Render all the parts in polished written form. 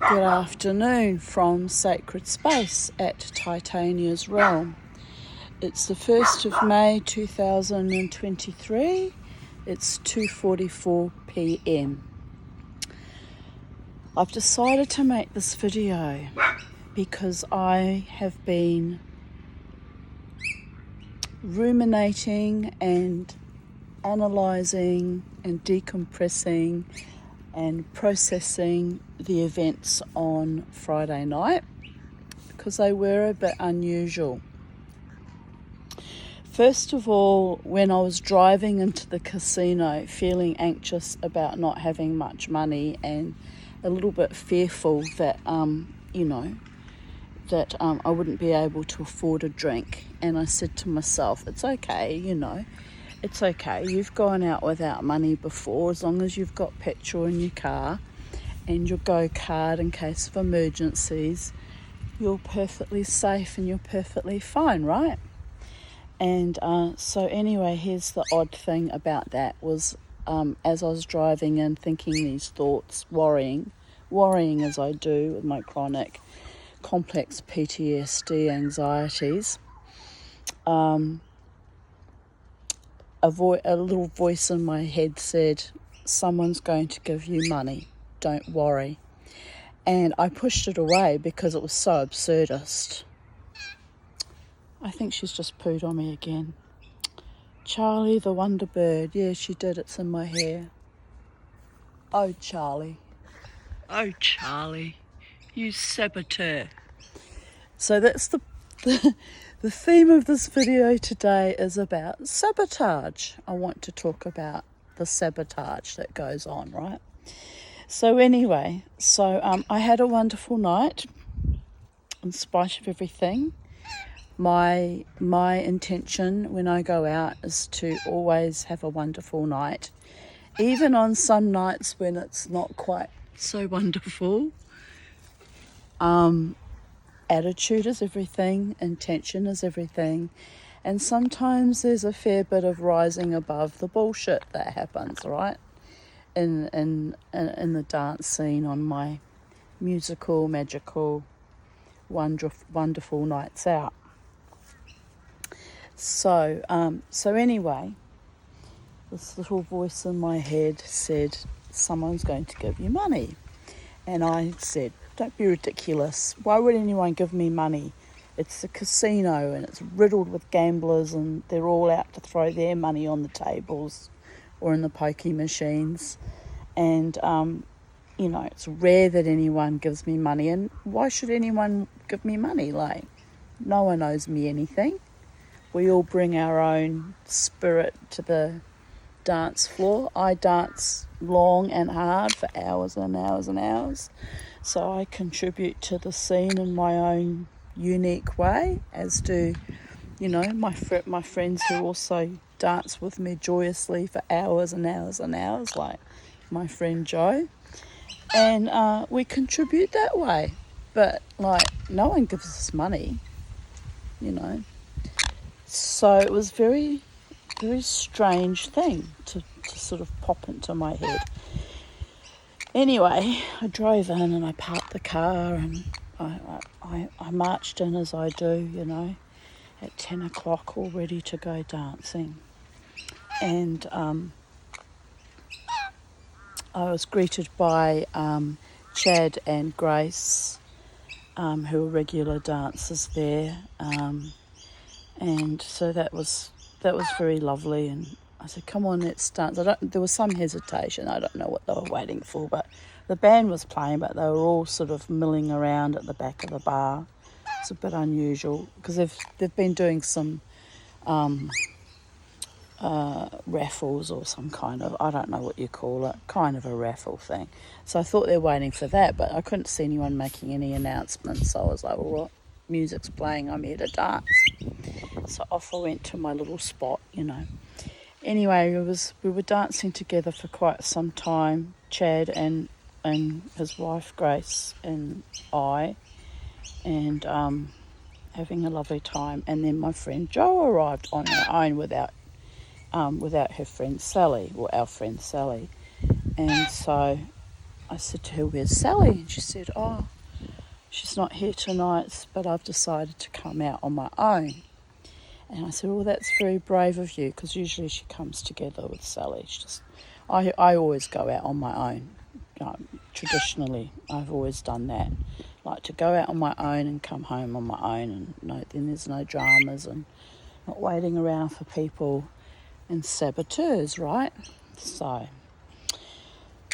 Good afternoon from Sacred Space at Titania's Realm. It's the 1st of May 2023. It's 2:44 p.m. I've decided to make this video because I have been ruminating and analysing and decompressing and processing the events on Friday night because they were a bit unusual. First of all, when I was driving into the casino feeling anxious about not having much money and a little bit fearful that I wouldn't be able to afford a drink, and I said to myself, it's okay, it's okay, you've gone out without money before. As long as you've got petrol in your car and your go-kart in case of emergencies, you're perfectly safe and you're perfectly fine, right? And so anyway, here's the odd thing about that was as I was driving and thinking these thoughts, worrying as I do with my chronic complex PTSD anxieties, a little voice in my head said, someone's going to give you money, don't worry. And I pushed it away because it was so absurdist. I think she's just pooed on me again. Charlie the Wonder Bird. Yeah, she did. It's in my hair. Oh, Charlie. Oh, Charlie. You saboteur. So that's the theme of this video today is about sabotage. I want to talk about the sabotage that goes on, right? So anyway, I had a wonderful night in spite of everything. My intention when I go out is to always have a wonderful night, even on some nights when it's not quite so wonderful. Attitude is everything, intention is everything, and sometimes there's a fair bit of rising above the bullshit that happens, right? In the dance scene on my musical, magical, wonderful nights out. So anyway, this little voice in my head said, someone's going to give you money. And I said, don't be ridiculous. Why would anyone give me money? It's a casino and it's riddled with gamblers and they're all out to throw their money on the tables or in the pokey machines. And, it's rare that anyone gives me money. And why should anyone give me money? Like, no one owes me anything. We all bring our own spirit to the dance floor. I dance long and hard for hours and hours and hours. So I contribute to the scene in my own unique way, as do, my friends who also dance with me joyously for hours and hours and hours, like my friend Joe. And we contribute that way. But, no one gives us money, So it was very, very strange thing to sort of pop into my head. Anyway, I drove in and I parked the car and I marched in as I do, at 10 o'clock all ready to go dancing. And I was greeted by Chad and Grace, who are regular dancers there. And so that was very lovely, and I said, come on, let's dance. There was some hesitation. I don't know what they were waiting for, but the band was playing, but they were all sort of milling around at the back of the bar. It's a bit unusual because they've been doing some raffles or some kind of, I don't know what you call it, kind of a raffle thing. So I thought they were waiting for that, but I couldn't see anyone making any announcements. So I was like, well, what music's playing? I'm here to dance. So off I went to my little spot, Anyway, we were dancing together for quite some time, Chad and his wife Grace and I, and having a lovely time. And then my friend Jo arrived on her own without her friend Sally, or our friend Sally. And so I said to her, where's Sally? And she said, oh, she's not here tonight, but I've decided to come out on my own. And I said, well, that's very brave of you, because usually she comes together with Sally. I always go out on my own. Traditionally, I've always done that. Like to go out on my own and come home on my own, and then there's no dramas and not waiting around for people and saboteurs, right? So,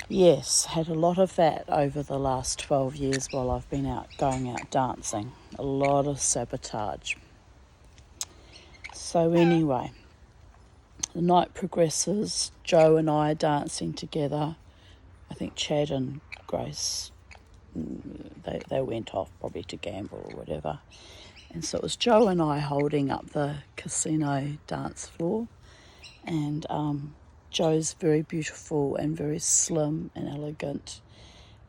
yes, had a lot of that over the last 12 years while I've been going out dancing. A lot of sabotage. So anyway, the night progresses. Joe and I are dancing together. I think Chad and Grace, they went off probably to gamble or whatever. And so it was Joe and I holding up the casino dance floor. And Joe's very beautiful and very slim and elegant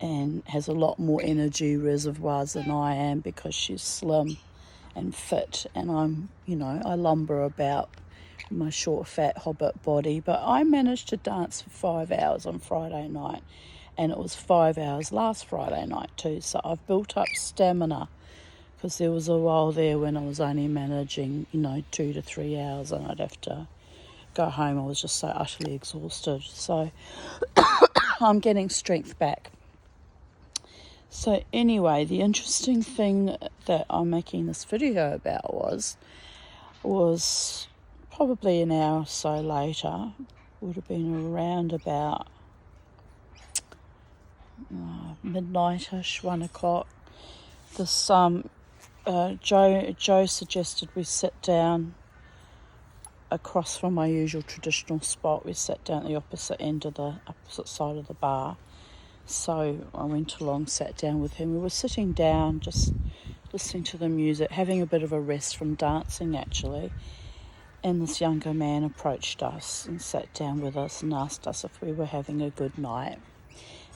and has a lot more energy reservoirs than I am because she's slim and fit. And I'm, I lumber about my short, fat hobbit body. But I managed to dance for 5 hours on Friday night. And it was 5 hours last Friday night too. So I've built up stamina, because there was a while there when I was only managing, 2 to 3 hours, and I'd have to go home. I was just so utterly exhausted. So I'm getting strength back. So anyway, the interesting thing that I'm making this video about was probably an hour or so later, would have been around about midnight-ish, 1 o'clock. This Joe suggested we sit down across from my usual traditional spot. We sat down at the opposite side of the bar. So I went along, sat down with him. We were sitting down, just listening to the music, having a bit of a rest from dancing actually. And this younger man approached us and sat down with us and asked us if we were having a good night.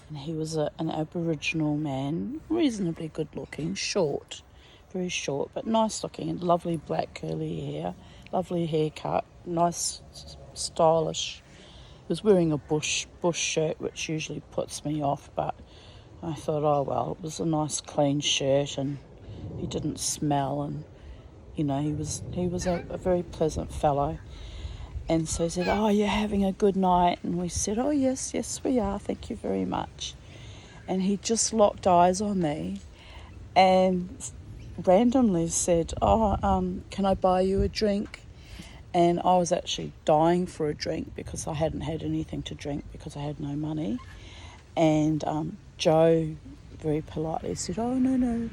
And he was an Aboriginal man, reasonably good looking, short, very short, but nice looking, and lovely black curly hair, lovely haircut, nice, stylish. He was wearing a bush shirt, which usually puts me off, but I thought, oh well, it was a nice clean shirt, and he didn't smell, and he was a very pleasant fellow. And so he said, oh, you're having a good night? And we said, oh yes we are, thank you very much. And he just locked eyes on me and randomly said, can I buy you a drink? And I was actually dying for a drink because I hadn't had anything to drink because I had no money. And Joe very politely said, oh, no,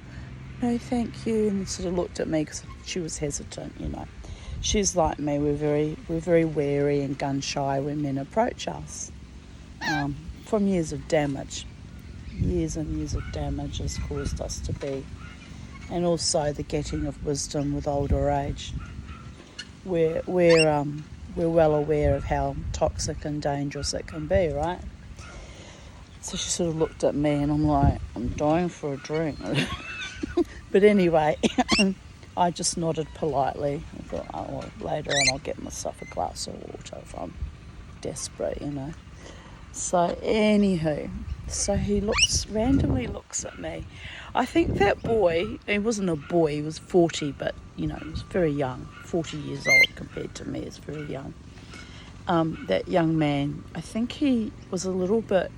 thank you. And sort of looked at me because she was hesitant, She's like me, we're very wary and gun shy when men approach us. From years and years of damage has caused us to be. And also the getting of wisdom with older age. We're well aware of how toxic and dangerous it can be, right? So she sort of looked at me and I'm like, I'm dying for a drink. But anyway, I just nodded politely. I thought, oh, well, later on I'll get myself a glass of water if I'm desperate, So anywho, he randomly looks at me. I think that boy, he wasn't a boy, he was 40, but, he was very young. 40 years old compared to me is very young. That young man, I think he was a little bit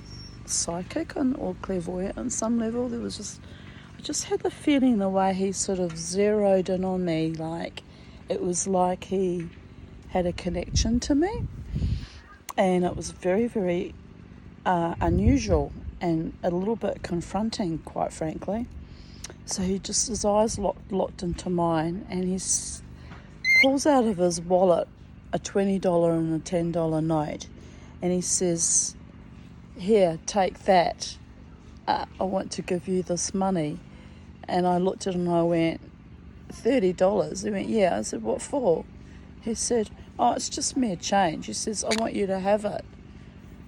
psychic or clairvoyant on some level. I just had the feeling the way he sort of zeroed in on me, like it was like he had a connection to me. And it was very, very unusual and a little bit confronting, quite frankly. So his eyes locked into mine, and he pulls out of his wallet a $20 and a $10 note, and he says, here, take that. I want to give you this money. And I looked at him and I went, $30? He went, yeah. I said, what for? He said, oh, it's just mere change. He says, I want you to have it.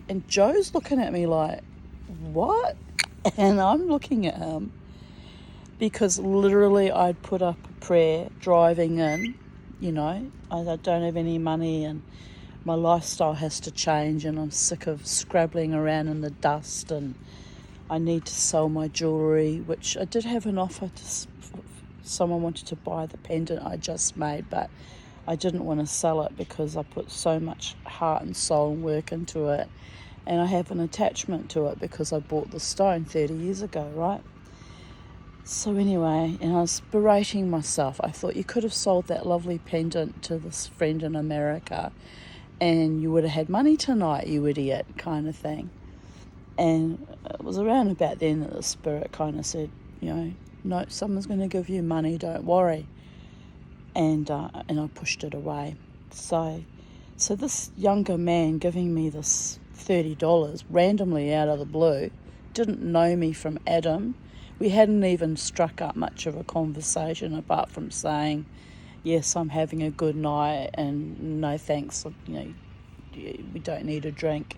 And Joe's looking at me like, what? And I'm looking at him because literally I'd put up a prayer driving in, I don't have any money and my lifestyle has to change and I'm sick of scrabbling around in the dust and, I need to sell my jewellery, which I did have an offer someone wanted to buy the pendant I just made, but I didn't want to sell it because I put so much heart and soul and work into it, and I have an attachment to it because I bought the stone 30 years ago, right? So anyway, and I was berating myself. I thought, you could have sold that lovely pendant to this friend in America and you would have had money tonight, you idiot, kind of thing. And it was around about then that the spirit kind of said, no, someone's going to give you money, don't worry. And I pushed it away. So this younger man giving me this $30 randomly out of the blue, didn't know me from Adam. We hadn't even struck up much of a conversation apart from saying, yes, I'm having a good night and no thanks, we don't need a drink.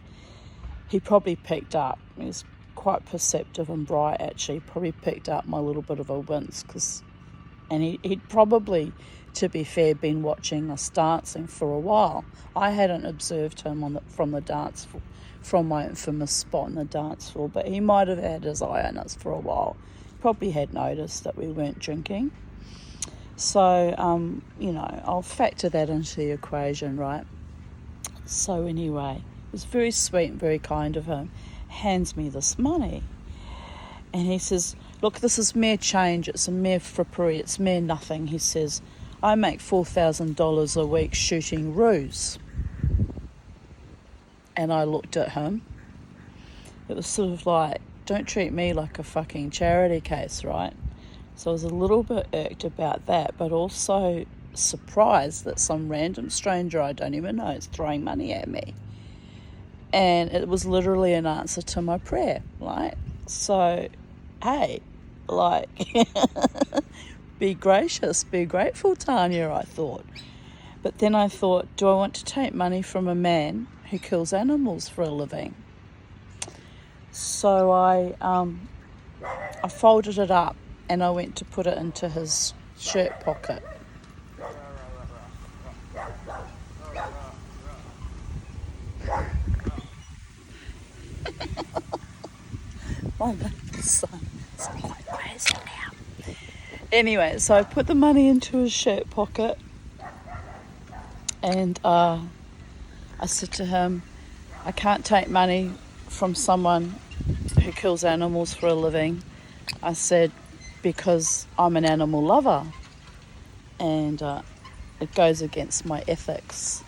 He probably picked up, he was quite perceptive and bright actually, probably picked up my little bit of a wince and he'd probably, to be fair, been watching us dancing for a while. I hadn't observed him from the dance floor, from my infamous spot in the dance floor, but he might have had his eye on us for a while. Probably had noticed that we weren't drinking. So, I'll factor that into the equation, right? So anyway, it was very sweet and very kind of him. Hands me this money. And he says, look, this is mere change. It's a mere frippery. It's mere nothing. He says, I make $4,000 a week shooting roos. And I looked at him. It was sort of like, don't treat me like a fucking charity case, right? So I was a little bit irked about that, but also surprised that some random stranger I don't even know is throwing money at me. And it was literally an answer to my prayer, right? So, hey, be gracious, be grateful, Tanya, I thought. But then I thought, do I want to take money from a man who kills animals for a living? So I folded it up and I went to put it into his shirt pocket. My little son is quite crazy now. Anyway, so I put the money into his shirt pocket and I said to him, I can't take money from someone who kills animals for a living. I said, because I'm an animal lover and it goes against my ethics.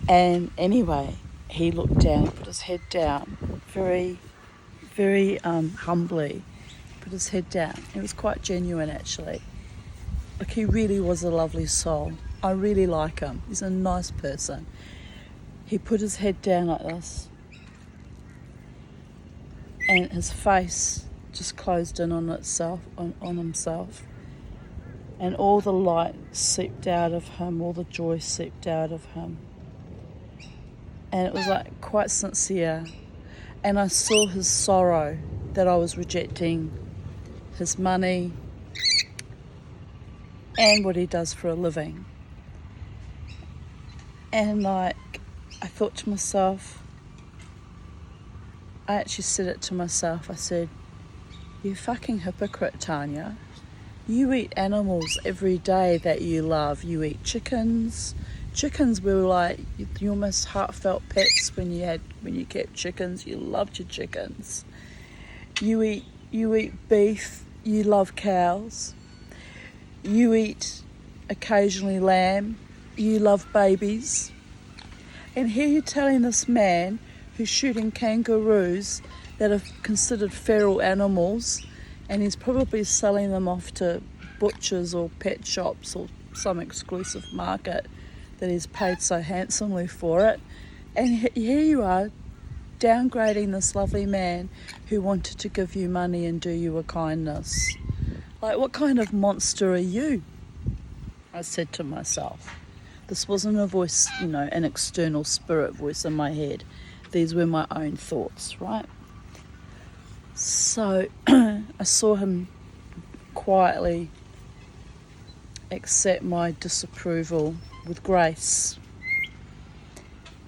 And anyway, he looked down, put his head down, very, very humbly, put his head down. It was quite genuine actually. Like, he really was a lovely soul. I really like him. He's a nice person. He put his head down like this and his face just closed in on itself, on himself. And all the light seeped out of him, all the joy seeped out of him. And it was like quite sincere. And I saw his sorrow that I was rejecting his money and what he does for a living. And I thought to myself, I actually said it to myself, I said, you fucking hypocrite, Tanya. You eat animals every day that you love. You eat chickens. Chickens were like your most heartfelt pets when you kept chickens. You loved your chickens. You eat beef. You love cows. You eat occasionally lamb. You love babies. And here you're telling this man who's shooting kangaroos that are considered feral animals, and he's probably selling them off to butchers or pet shops or some exclusive market that he's paid so handsomely for it. And here you are downgrading this lovely man who wanted to give you money and do you a kindness. Like, what kind of monster are you? I said to myself. This wasn't a voice, an external spirit voice in my head. These were my own thoughts, right? So I saw him quietly accept my disapproval with grace.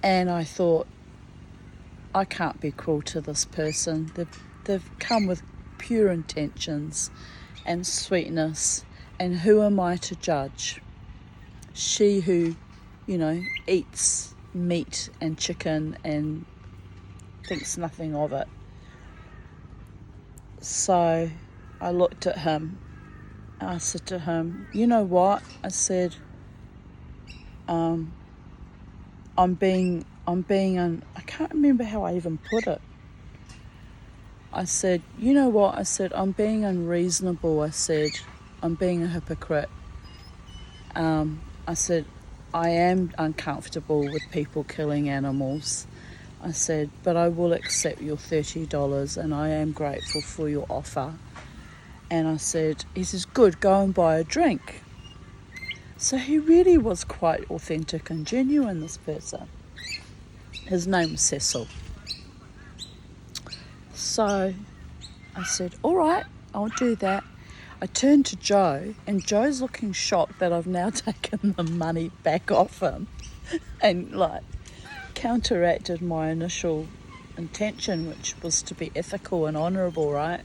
And I thought, I can't be cruel to this person. they've come with pure intentions and sweetness, and who am I to judge? She who, eats meat and chicken and thinks nothing of it. So I looked at him. I said to him, you know what? I said, I can't remember how I even put it. I said, you know what? I said, I'm being unreasonable. I said, I'm being a hypocrite. I said, I am uncomfortable with people killing animals. I said, but I will accept your $30 and I am grateful for your offer. And I said, he says, good, go and buy a drink. So he really was quite authentic and genuine, this person. His name was Cecil. So I said, all right, I'll do that. I turned to Joe, and Joe's looking shocked that I've now taken the money back off him and counteracted my initial intention, which was to be ethical and honourable, right?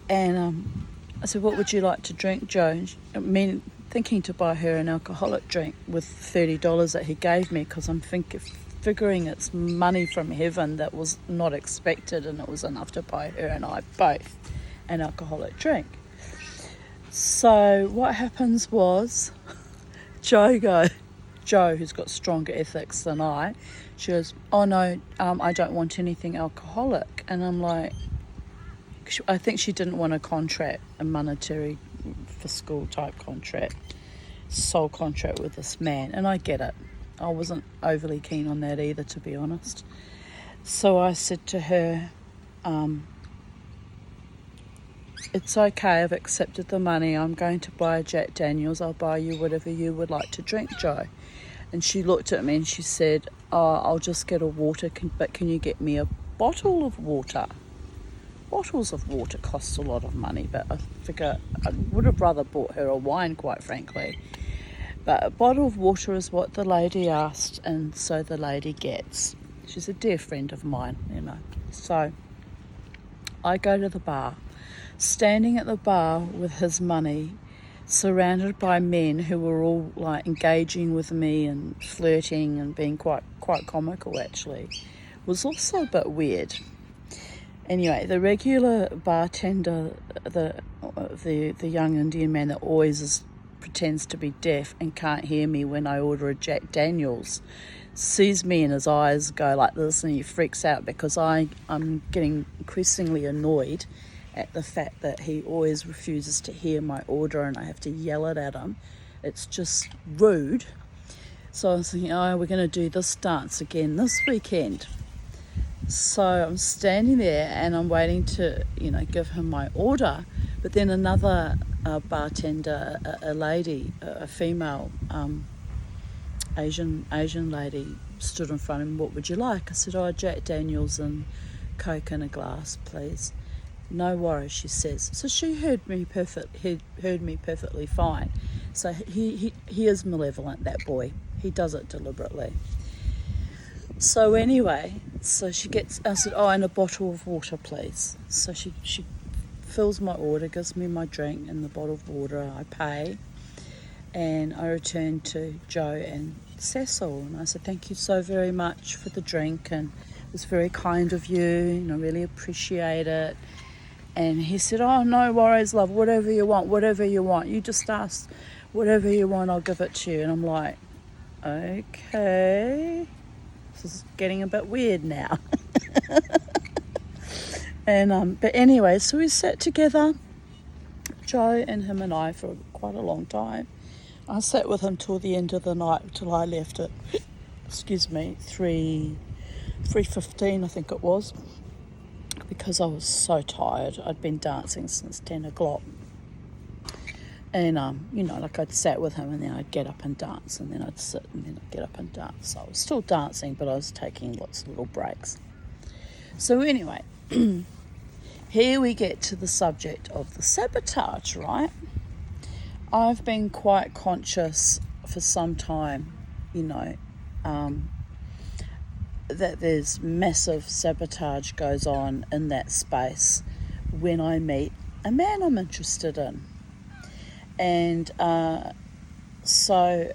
And I said, what would you like to drink, Joe? Thinking to buy her an alcoholic drink with $30 that he gave me, because I'm figuring it's money from heaven that was not expected, and it was enough to buy her and I both an alcoholic drink. So what happens was, Joe, who's got stronger ethics than I, she goes, oh no, I don't want anything alcoholic. And I'm like, I think she didn't want a monetary fiscal type contract, soul contract with this man. And I get it. I wasn't overly keen on that either, to be honest. So I said to her, it's okay, I've accepted the money. I'm going to buy a Jack Daniels. I'll buy you whatever you would like to drink, Joe. And she looked at me and she said, oh, I'll just get a water, but can you get me a bottle of water? Bottles of water cost a lot of money, but I figure I would have rather bought her a wine, quite frankly. But a bottle of water is what the lady asked, and so the lady gets. She's a dear friend of mine, So I go to the bar. Standing at the bar with his money, surrounded by men who were all engaging with me and flirting and being quite comical, actually, was also a bit weird. Anyway, the regular bartender, the young Indian man that always pretends to be deaf and can't hear me when I order a Jack Daniels, sees me and his eyes go like this, and he freaks out because I'm getting increasingly annoyed at the fact that he always refuses to hear my order and I have to yell it at him. It's just rude. So I was thinking, we're going to do this dance again this weekend. So I'm standing there and I'm waiting to, give him my order. But then another bartender, a lady, a female Asian lady, stood in front of him. What would you like? I said, Jack Daniels and Coke in a glass, please. No worries, she says. So she heard me perfectly fine. So he is malevolent, that boy. He does it deliberately. So anyway, I said, and a bottle of water, please. So she fills my order, gives me my drink and the bottle of water. I pay, and I return to Joe and Cecil, and I said, thank you so very much for the drink, and it was very kind of you, and I really appreciate it. And he said, oh, no worries, love, whatever you want. You just ask whatever you want, I'll give it to you. And I'm like, okay, this is getting a bit weird now. And but anyway, so we sat together, Joe and him and I, for quite a long time. I sat with him till the end of the night, till I left at, 3:15, I think it was, because I was so tired. I'd been dancing since 10 o'clock. And, I'd sat with him and then I'd get up and dance, and then I'd sit and then I'd get up and dance. So I was still dancing, but I was taking lots of little breaks. So anyway, here we get to the subject of the sabotage, right? I've been quite conscious for some time, that there's massive sabotage goes on in that space when I meet a man I'm interested in. And so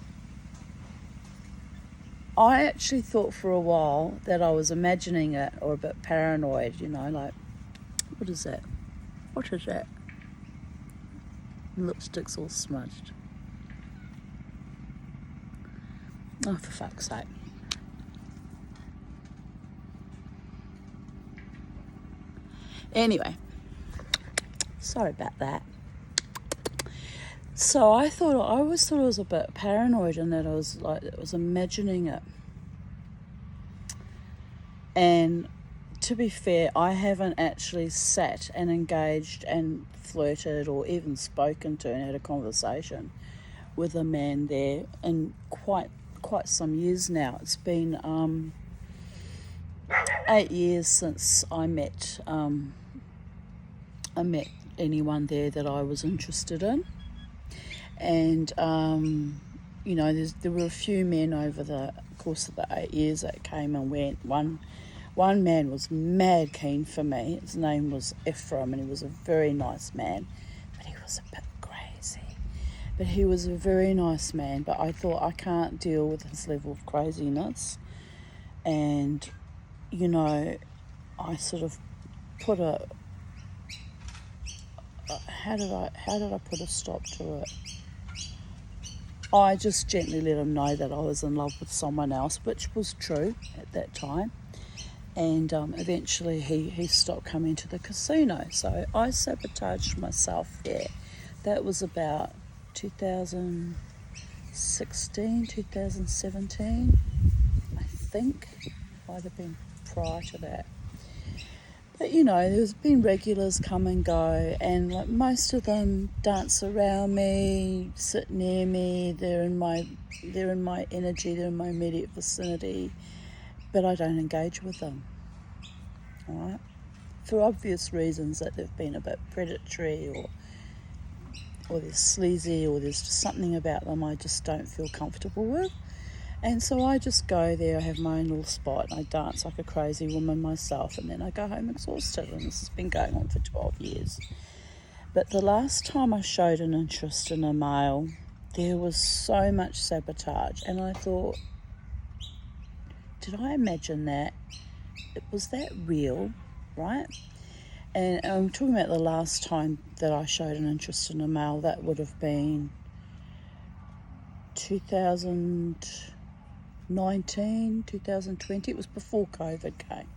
I actually thought for a while that I was imagining it, or a bit paranoid, like, what is that? What is that? Lipstick's all smudged. Oh, for fuck's sake. Anyway, sorry about that. So I always thought I was a bit paranoid, and that I was imagining it. And to be fair, I haven't actually sat and engaged and flirted or even spoken to and had a conversation with a man there in quite some years now. It's been 8 years since I met anyone there that I was interested in. And there were a few men over the course of the 8 years that came and went. One man was mad keen for me. His name was Ephraim, and he was a very nice man, but he was a bit crazy. But he was a very nice man, but I thought, I can't deal with his level of craziness. And, I sort of put how did I put a stop to it? I just gently let him know that I was in love with someone else, which was true at that time. And eventually he stopped coming to the casino. So I sabotaged myself there. That was about 2016, 2017, I think. Might have been prior to that. But there's been regulars come and go, and like most of them dance around me, sit near me. They're in my energy. They're in my immediate vicinity, but I don't engage with them. All right, for obvious reasons, that they've been a bit predatory, or they're sleazy, or there's just something about them I just don't feel comfortable with. And so I just go there, I have my own little spot, and I dance like a crazy woman myself, and then I go home exhausted. And this has been going on for 12 years. But the last time I showed an interest in a male, there was so much sabotage, and I thought, did I imagine that? Was that real, right? And I'm talking about the last time that I showed an interest in a male. That would have been 2019, 2020. It was before COVID came.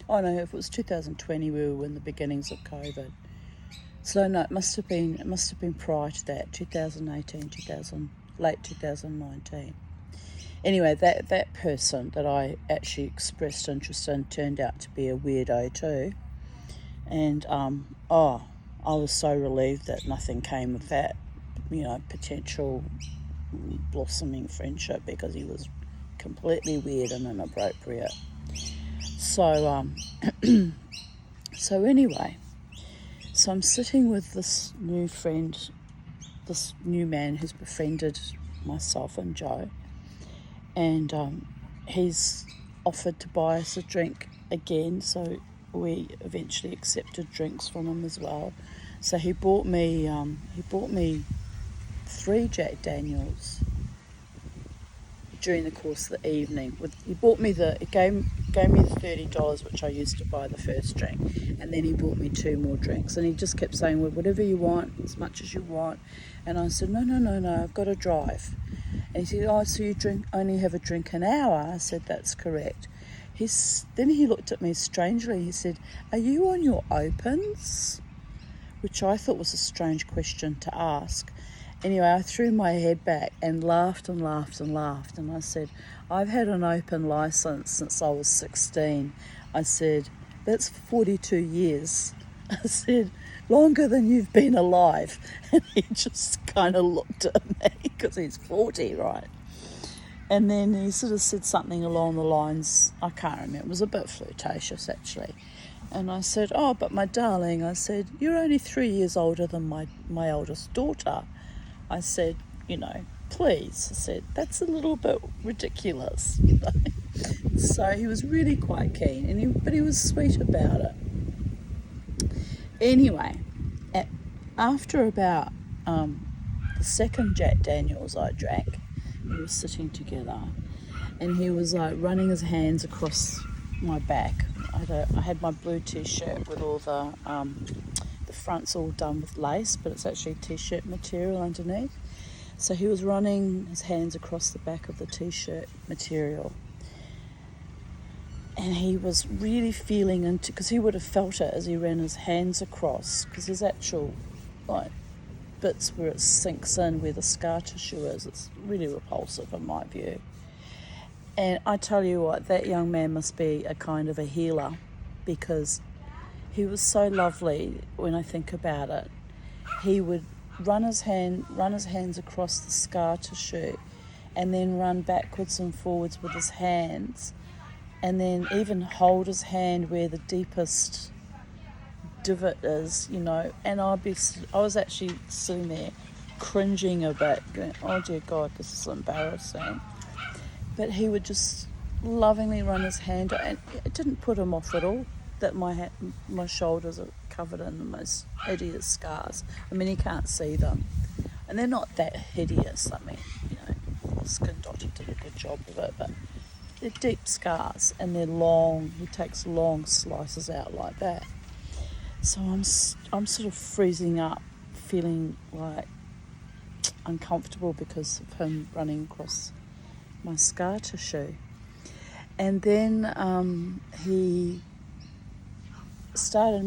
Oh no, if it was 2020, we were in the beginnings of COVID. So no, it must have been prior to that, 2018, late 2019. Anyway, that person that I actually expressed interest in turned out to be a weirdo too. And I was so relieved that nothing came of that, potential blossoming friendship, because he was completely weird and inappropriate. So anyway, so I'm sitting with this new friend, this new man who's befriended myself and Joe, and he's offered to buy us a drink again, so we eventually accepted drinks from him as well. So he bought me 3 Jack Daniels during the course of the evening. He gave me the $30, which I used to buy the first drink, and then he bought me 2 more drinks, and he just kept saying, well, whatever you want, as much as you want. And I said, no, I've got to drive. And he said, oh, so you only have a drink an hour? I said, that's correct. Then he looked at me strangely. He said, are you on your opens? Which I thought was a strange question to ask. Anyway, I threw my head back and laughed. And I said, I've had an open license since I was 16. I said, that's 42 years. I said, longer than you've been alive. And he just kind of looked at me, because he's 40, right? And then he sort of said something along the lines, I can't remember, it was a bit flirtatious actually. And I said, oh, but my darling, I said, you're only 3 years older than my eldest daughter. I said, please. I said, that's a little bit ridiculous. So he was really quite keen, but he was sweet about it. Anyway, after about the second Jack Daniels I drank, we were sitting together, and he was like running his hands across my back. I had my blue t-shirt with all the front's all done with lace, but it's actually t-shirt material underneath. So he was running his hands across the back of the t-shirt material, and he was really feeling into, because he would have felt it as he ran his hands across, because there's actual like bits where it sinks in where the scar tissue is. It's really repulsive in my view. And I tell you what, that young man must be a kind of a healer, because he was so lovely. When I think about it, he would run his hands across the scar tissue, and then run backwards and forwards with his hands, and then even hold his hand where the deepest divot is, and I was actually sitting there cringing a bit, going, oh dear God, this is embarrassing. But he would just lovingly run his hand, and it didn't put him off at all that my shoulders are covered in the most hideous scars. I mean, he can't see them, and they're not that hideous. I mean, Skin Doctor did a good job of it, but they're deep scars, and they're long. He takes long slices out like that. So I'm sort of freezing up, feeling like uncomfortable because of him running across my scar tissue. And then he started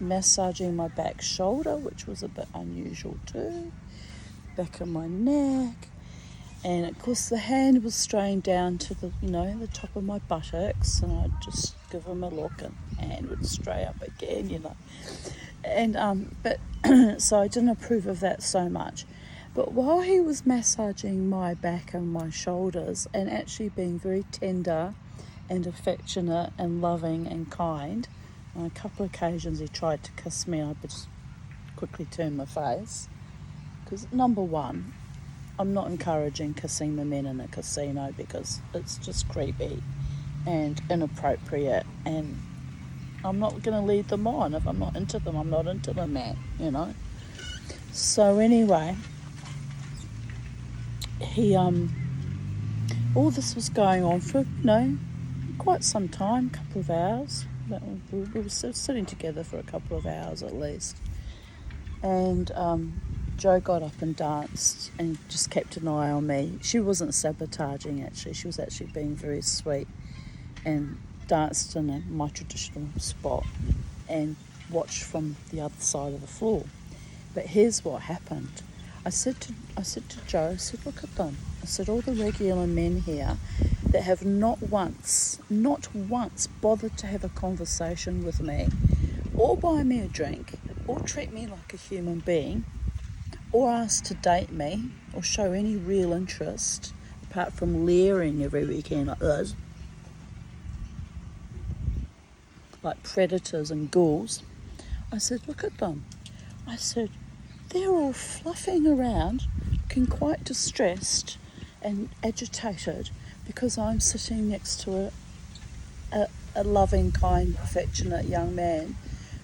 massaging my back shoulder, which was a bit unusual too, back of my neck, and of course the hand was straying down to the top of my buttocks, and I'd just give him a look and hand would stray up again, and but so I didn't approve of that so much. But while he was massaging my back and my shoulders, and actually being very tender and affectionate and loving and kind, on a couple of occasions he tried to kiss me, and I just quickly turned my face, because number one, I'm not encouraging kissing the men in a casino, because it's just creepy and inappropriate, and I'm not going to lead them on. If I'm not into them, I'm not into them, man, So anyway, he all this was going on for quite some time, couple of hours. We were sitting together for a couple of hours at least, and Jo got up and danced and just kept an eye on me. She wasn't sabotaging, actually. She was actually being very sweet, and danced in my traditional spot and watched from the other side of the floor. But here's what happened. I said to Jo, I said, look at them. I said, all the regular men here that have not once bothered to have a conversation with me, or buy me a drink, or treat me like a human being, or ask to date me, or show any real interest, apart from leering every weekend like this, like predators and ghouls. I said, look at them. I said, they're all fluffing around, looking quite distressed and agitated, because I'm sitting next to a loving, kind, affectionate young man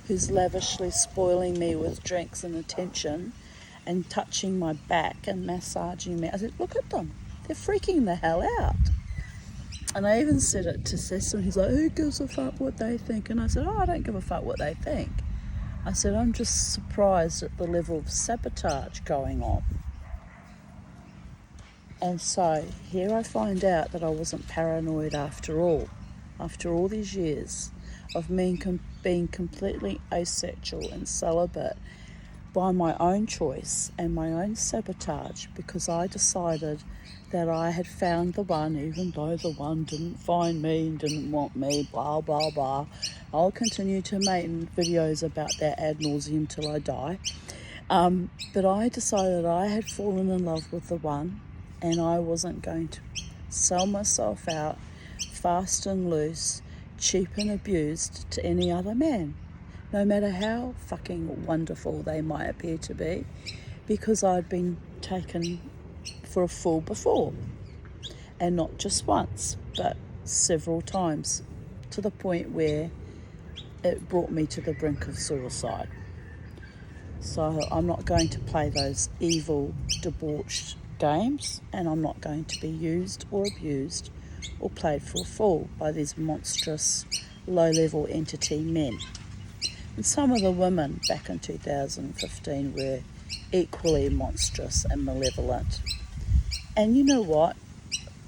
who's lavishly spoiling me with drinks and attention and touching my back and massaging me. I said, look at them. They're freaking the hell out. And I even said it to Cecil, and he's like, who gives a fuck what they think? And I said, I don't give a fuck what they think. I said, I'm just surprised at the level of sabotage going on. And so here I find out that I wasn't paranoid after all these years of me being completely asexual and celibate by my own choice and my own sabotage, because I decided that I had found the one, even though the one didn't find me and didn't want me, blah, blah, blah. I'll continue to make videos about that ad nauseum till I die. But I decided I had fallen in love with the one, and I wasn't going to sell myself out fast and loose, cheap and abused to any other man, no matter how fucking wonderful they might appear to be, because I'd been taken for a fool before, and not just once, but several times, to the point where it brought me to the brink of suicide. So I'm not going to play those evil, debauched games, and I'm not going to be used or abused or played for a fool by these monstrous, low-level entity men. And some of the women back in 2015 were equally monstrous and malevolent. And you know what?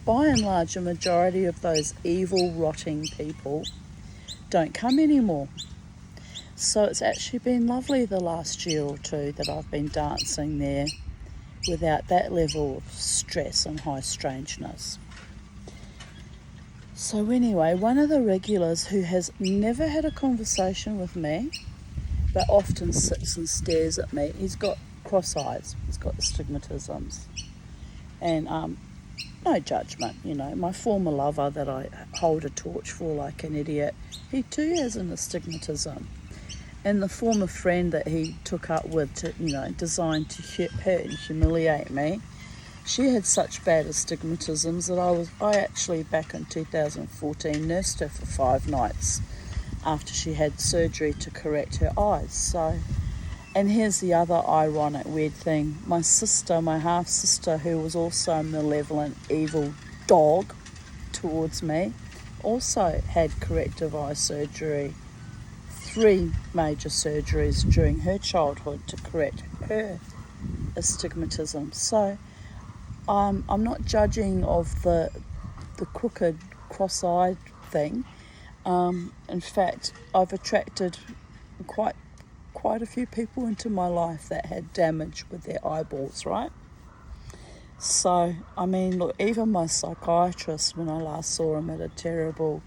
By and large, a majority of those evil, rotting people don't come anymore. So it's actually been lovely the last year or two that I've been dancing there without that level of stress and high strangeness. So anyway, one of the regulars who has never had a conversation with me, but often sits and stares at me, he's got cross eyes, he's got astigmatisms. And no judgment, my former lover that I hold a torch for like an idiot, he too has an astigmatism. And the former friend that he took up with to, designed to hurt and humiliate me, she had such bad astigmatisms that I actually back in 2014 nursed her for 5 nights after she had surgery to correct her eyes. So, and here's the other ironic weird thing. My sister, my half-sister, who was also a malevolent, evil dog towards me, also had corrective eye surgery, 3 major surgeries during her childhood to correct her astigmatism. So I'm not judging of the crooked, cross-eyed thing. In fact, I've attracted quite a few people into my life that had damage with their eyeballs, right? So, I mean, look, even my psychiatrist, when I last saw him, had a terrible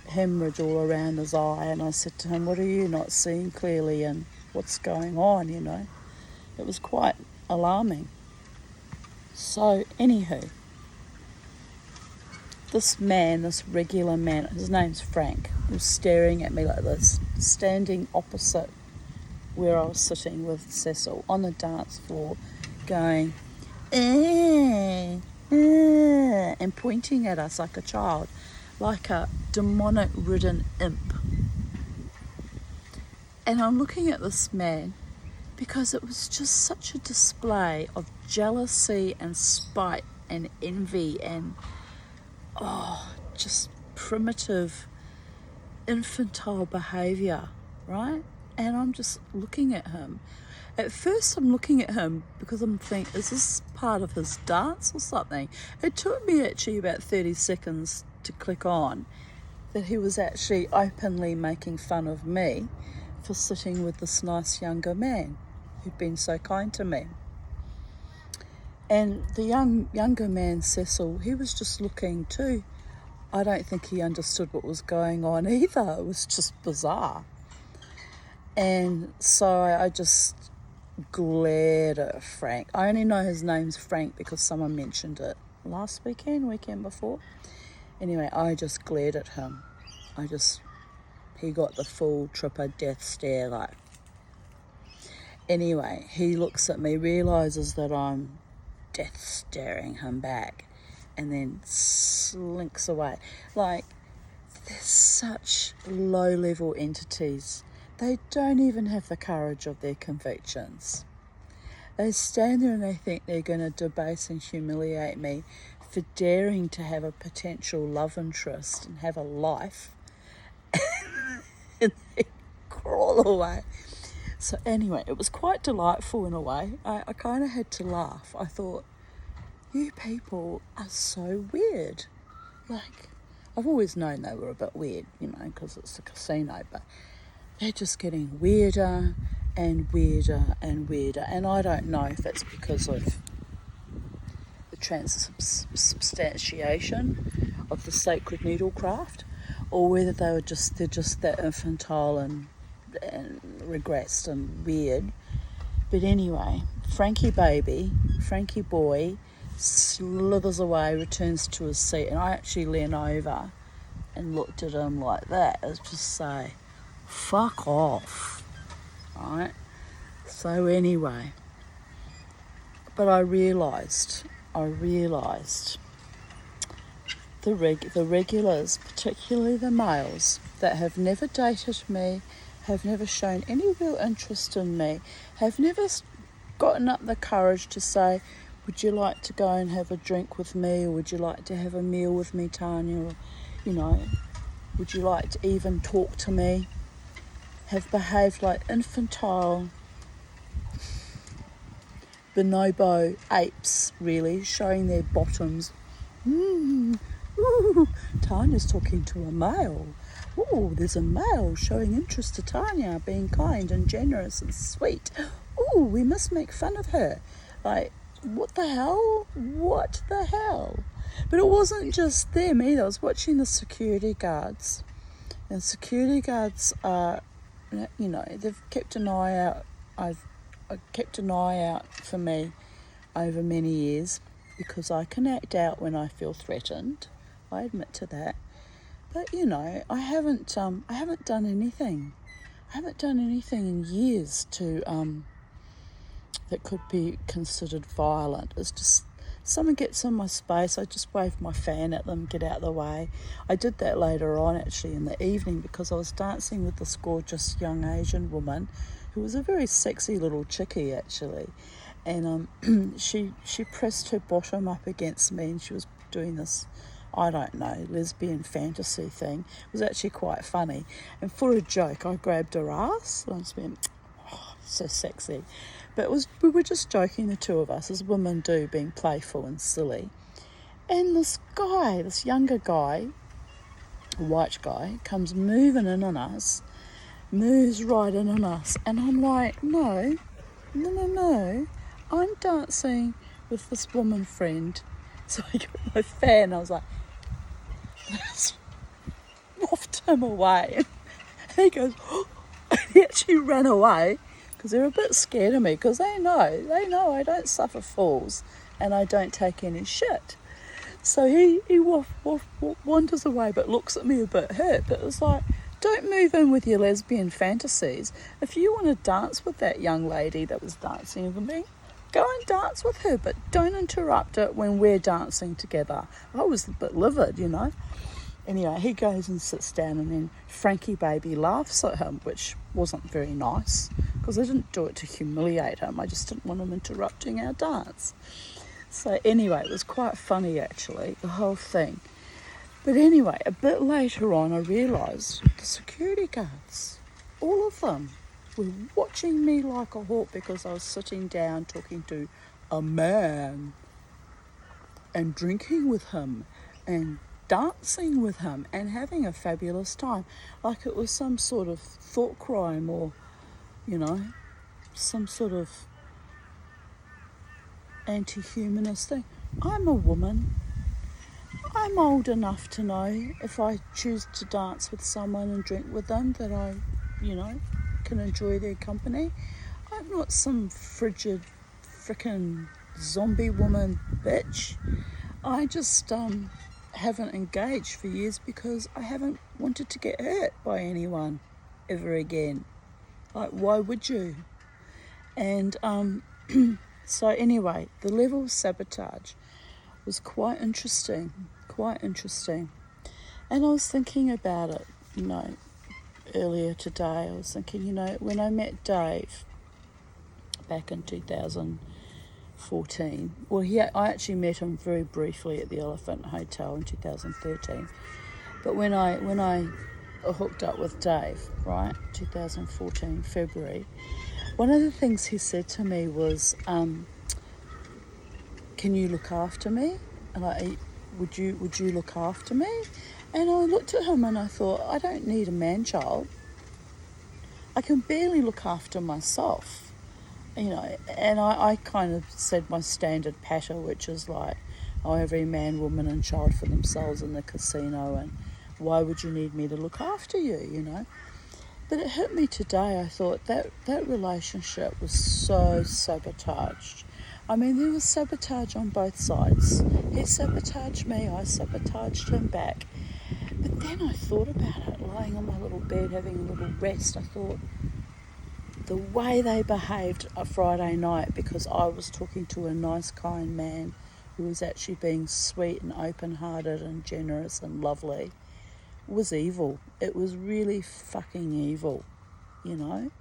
hemorrhage all around his eye, and I said to him, what are you not seeing clearly and what's going on, It was quite alarming. So, anywho, this regular man, his name's Frank, was staring at me like this, standing opposite where I was sitting with Cecil on the dance floor, going, and pointing at us like a child, like a demonic-ridden imp. And I'm looking at this man because it was just such a display of jealousy and spite and envy and just primitive, infantile behaviour, right? And I'm just looking at him. At first I'm looking at him because I'm thinking, is this part of his dance or something? It took me actually about 30 seconds to click on that he was actually openly making fun of me for sitting with this nice younger man who'd been so kind to me. And the younger man, Cecil, he was just looking too. I don't think he understood what was going on either. It was just bizarre. And so I just glared at Frank. I only know his name's Frank because someone mentioned it last weekend before. Anyway, I just glared at him. He got the full tripper death stare like. Anyway, he looks at me, realises that I'm death staring him back, and then slinks away. Like, they're such low-level entities. They don't even have the courage of their convictions. They stand there and they think they're going to debase and humiliate me for daring to have a potential love interest and have a life. And they crawl away. So anyway, it was quite delightful in a way. I kind of had to laugh. I thought, you people are so weird. Like, I've always known they were a bit weird, because it's a casino, but they're just getting weirder and weirder and weirder. And I don't know if it's because of the transubstantiation of the sacred needlecraft, or whether they're just that infantile and regressed and weird. But anyway, Frankie boy slithers away, returns to his seat, and I actually leaned over and looked at him like that, as just say, fuck off, right? So anyway, but I realised the regulars, particularly the males that have never dated me, have never shown any real interest in me, have never gotten up the courage to say, would you like to go and have a drink with me, or would you like to have a meal with me, Tanya, or, you know, would you like to even talk to me, have behaved like infantile bonobo apes, really, showing their bottoms. Ooh, Tanya's talking to a male. Oh, there's a male showing interest to Tanya, being kind and generous and sweet. Oh, we must make fun of her. Like, what the hell? What the hell? But it wasn't just them either. I was watching the security guards. And security guards are, you know, they've kept an eye out. I've kept an eye out for me over many years, because I can act out when I feel threatened. I admit to that. But, you know, I haven't done anything. I haven't done anything in years to that could be considered violent. It's just, someone gets in my space, I just wave my fan at them, get out of the way. I did that later on, actually, in the evening, because I was dancing with this gorgeous young Asian woman who was a very sexy little chickie, actually. And she pressed her bottom up against me, and she was doing this, I don't know, lesbian fantasy thing. It was actually quite funny. And for a joke, I grabbed her ass, and I just went, oh, so sexy. But we were just joking, the two of us, as women do, being playful and silly. And this guy, this younger guy, a white guy, comes moving in on us, moves right in on us. And I'm like, no. I'm dancing with this woman friend. So I got my fan, I was like, waft him away. And he goes, oh. And he actually ran away, because they're a bit scared of me, because they know I don't suffer fools and I don't take any shit. So he wanders away, but looks at me a bit hurt. But it's like, don't move in with your lesbian fantasies. If you want to dance with that young lady that was dancing with me, go and dance with her, but don't interrupt it when we're dancing together. I was a bit livid, you know. Anyway, he goes and sits down, and then Frankie baby laughs at him, which wasn't very nice, because I didn't do it to humiliate him. I just didn't want him interrupting our dance. So anyway, it was quite funny, actually, the whole thing. But anyway, a bit later on, I realised the security guards, all of them, were watching me like a hawk, because I was sitting down talking to a man and drinking with him and dancing with him and having a fabulous time, like it was some sort of thought crime, or, you know, some sort of anti-humanist thing. I'm a woman. I'm old enough to know, if I choose to dance with someone and drink with them, that I, you know, can enjoy their company. I'm not some frigid frickin' zombie woman bitch. I just haven't engaged for years, because I haven't wanted to get hurt by anyone ever again. Like, why would you? And so anyway, the level of sabotage was quite interesting. And I was thinking about it, you know, earlier today. I was thinking, you know, when I met Dave back in 2014, well, I actually met him very briefly at the Elephant Hotel in 2013. But when I hooked up with Dave, right, 2014, February, one of the things he said to me was, can you look after me? And would you look after me? And I looked at him and I thought, I don't need a man-child. I can barely look after myself, you know. And I kind of said my standard patter, which is like, oh, every man, woman and child for themselves in the casino, and why would you need me to look after you, you know? But it hit me today. I thought that relationship was so sabotaged. I mean, there was sabotage on both sides. He sabotaged me, I sabotaged him back. But then I thought about it, lying on my little bed, having a little rest. I thought, the way they behaved a Friday night, because I was talking to a nice, kind man who was actually being sweet and open-hearted and generous and lovely, was evil. It was really fucking evil, you know.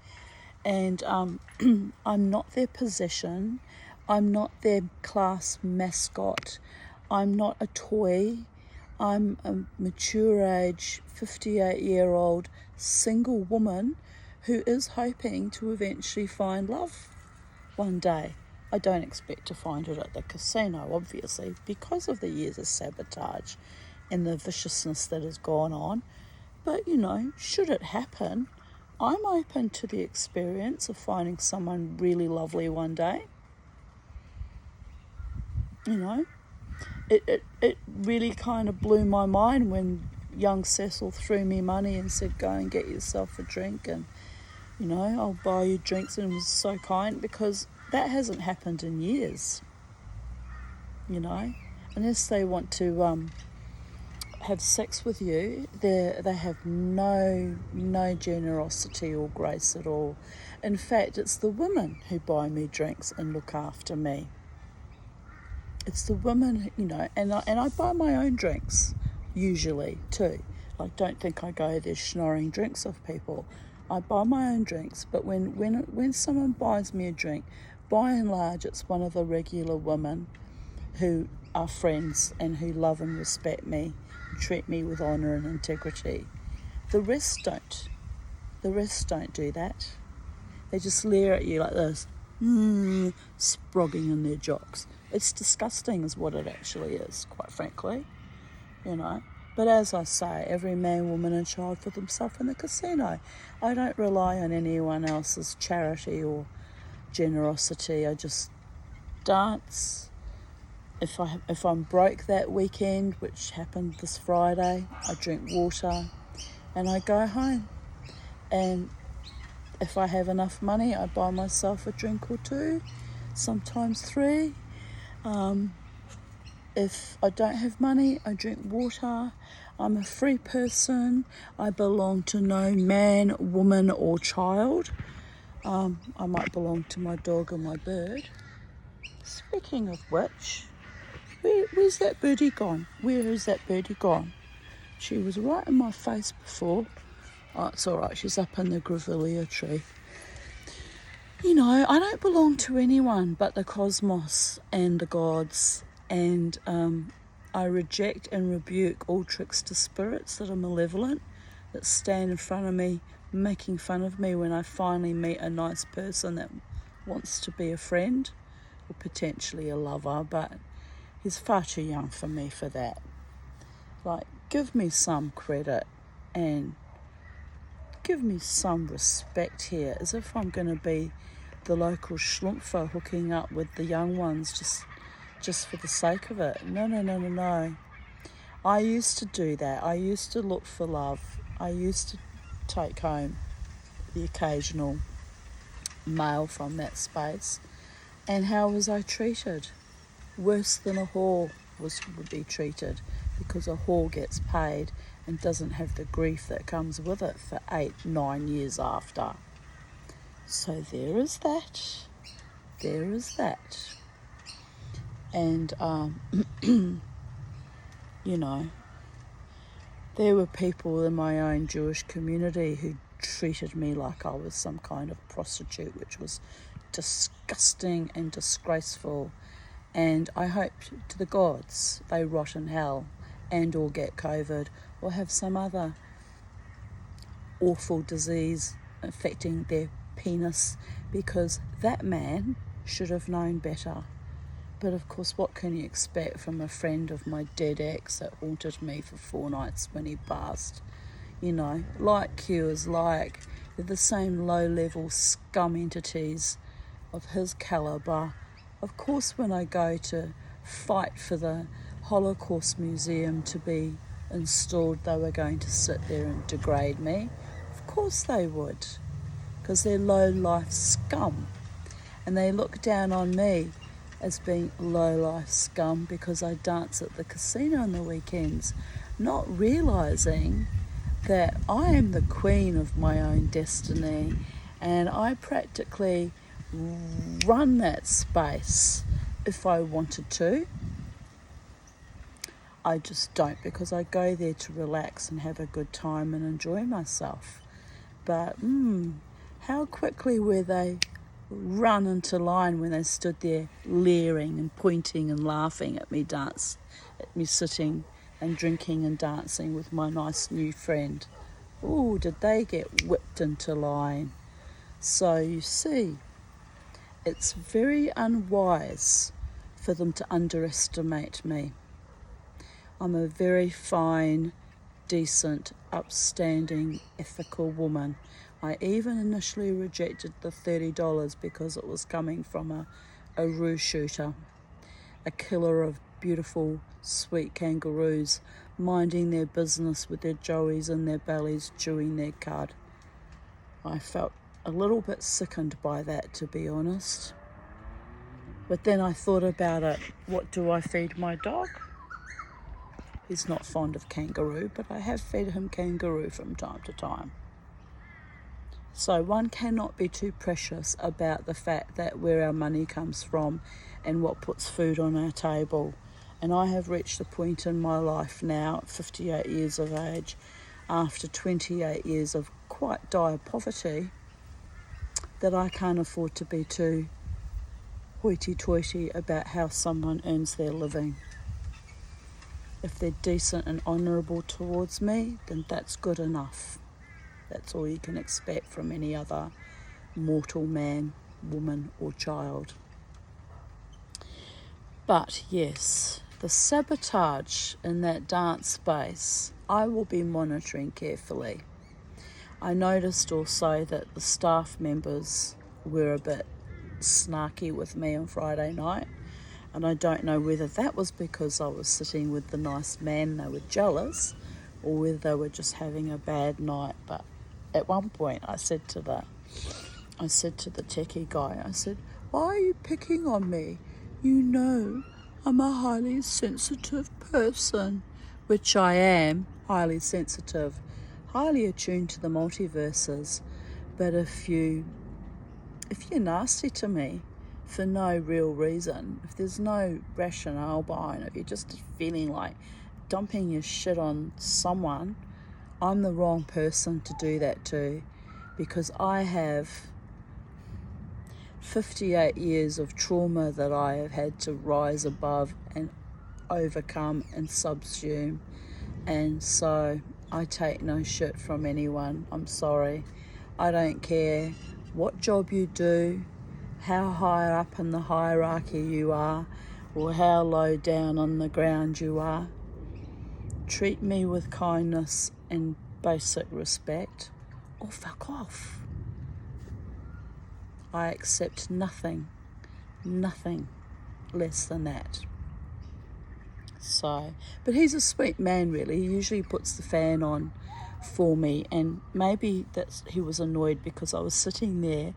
And I'm not their possession. I'm not their class mascot. I'm not a toy. I'm a mature age, 58-year-old single woman who is hoping to eventually find love one day. I don't expect to find it at the casino, obviously, because of the years of sabotage and the viciousness that has gone on. But, you know, should it happen, I'm open to the experience of finding someone really lovely one day. You know, it really kind of blew my mind when young Cecil threw me money and said, go and get yourself a drink and, you know, I'll buy you drinks, and was so kind, because that hasn't happened in years, you know. Unless they want to have sex with you, they have no generosity or grace at all. In fact, it's the women who buy me drinks and look after me. It's the women, you know, and I buy my own drinks usually too. Like, don't think I go there schnorring drinks off people. I buy my own drinks, but when someone buys me a drink, by and large, it's one of the regular women who are friends and who love and respect me, treat me with honour and integrity. The rest don't. The rest don't do that. They just leer at you like this, sprogging in their jocks. It's disgusting is what it actually is, quite frankly, you know. But as I say, every man, woman and child for themselves in the casino. I don't rely on anyone else's charity or generosity. I just dance. If I'm broke that weekend, which happened this Friday, I drink water and I go home. And if I have enough money, I buy myself a drink or two, sometimes 3. If I don't have money, I drink water. I'm a free person. I belong to no man, woman or child. I might belong to my dog or my bird. Speaking of which, where's that birdie gone? Where is that birdie gone? She was right in my face before. Oh, it's all right. She's up in the grevillea tree. You know, I don't belong to anyone but the cosmos and the gods. And I reject and rebuke all trickster spirits that are malevolent, that stand in front of me, making fun of me when I finally meet a nice person that wants to be a friend or potentially a lover, but he's far too young for me for that. Like, give me some credit and give me some respect here, as if I'm going to be the local schlumpfer hooking up with the young ones just for the sake of it. No. I used to do that. I used to look for love. I used to take home the occasional male from that space. And how was I treated? Worse than a whore would be treated, because a whore gets paid and doesn't have the grief that comes with it for 8-9 years after. So there is that. There is that. And, you know, there were people in my own Jewish community who treated me like I was some kind of prostitute, which was disgusting and disgraceful. And I hope to the gods they rot in hell and or get COVID or have some other awful disease affecting their penis, because that man should have known better. But of course, what can you expect from a friend of my dead ex that haunted me for 4 nights when he passed? You know, like cures, like they're the same low-level scum entities of his calibre. Of course, when I go to fight for the Holocaust Museum to be installed, they were going to sit there and degrade me. Of course they would, because they're low-life scum. And they look down on me as being low-life scum because I dance at the casino on the weekends, not realising that I am the queen of my own destiny and I practically run that space if I wanted to. I just don't, because I go there to relax and have a good time and enjoy myself. But how quickly were they run into line when they stood there leering and pointing and laughing at me at me sitting and drinking and dancing with my nice new friend. Oh, did they get whipped into line? So you see, it's very unwise for them to underestimate me. I'm a very fine, decent, upstanding, ethical woman. I even initially rejected the $30 because it was coming from a roo shooter, a killer of beautiful, sweet kangaroos, minding their business with their joeys in their bellies, chewing their cud. I felt a little bit sickened by that, to be honest. But then I thought about it. What do I feed my dog? He's not fond of kangaroo, but I have fed him kangaroo from time to time. So one cannot be too precious about the fact that where our money comes from and what puts food on our table. And I have reached a point in my life now, at 58 years of age, after 28 years of quite dire poverty, that I can't afford to be too hoity-toity about how someone earns their living. If they're decent and honourable towards me, then that's good enough. That's all you can expect from any other mortal man, woman or child. But yes, the sabotage in that dance space, I will be monitoring carefully. I noticed also that the staff members were a bit snarky with me on Friday night, and I don't know whether that was because I was sitting with the nice man, they were jealous, or whether they were just having a bad night. But at one point I said to the techie guy, I said, "Why are you picking on me? You know I'm a highly sensitive person," which I am, highly sensitive, highly attuned to the multiverses. But if you're nasty to me for no real reason, if there's no rationale behind it, you're just feeling like dumping your shit on someone, I'm the wrong person to do that to, because I have 58 years of trauma that I have had to rise above and overcome and subsume. And so I take no shit from anyone. I'm sorry. I don't care what job you do, how high up in the hierarchy you are, or how low down on the ground you are. Treat me with kindness and basic respect, or fuck off. I accept nothing less than that. So, but he's a sweet man, really. He usually puts the fan on for me, and maybe he was annoyed because I was sitting there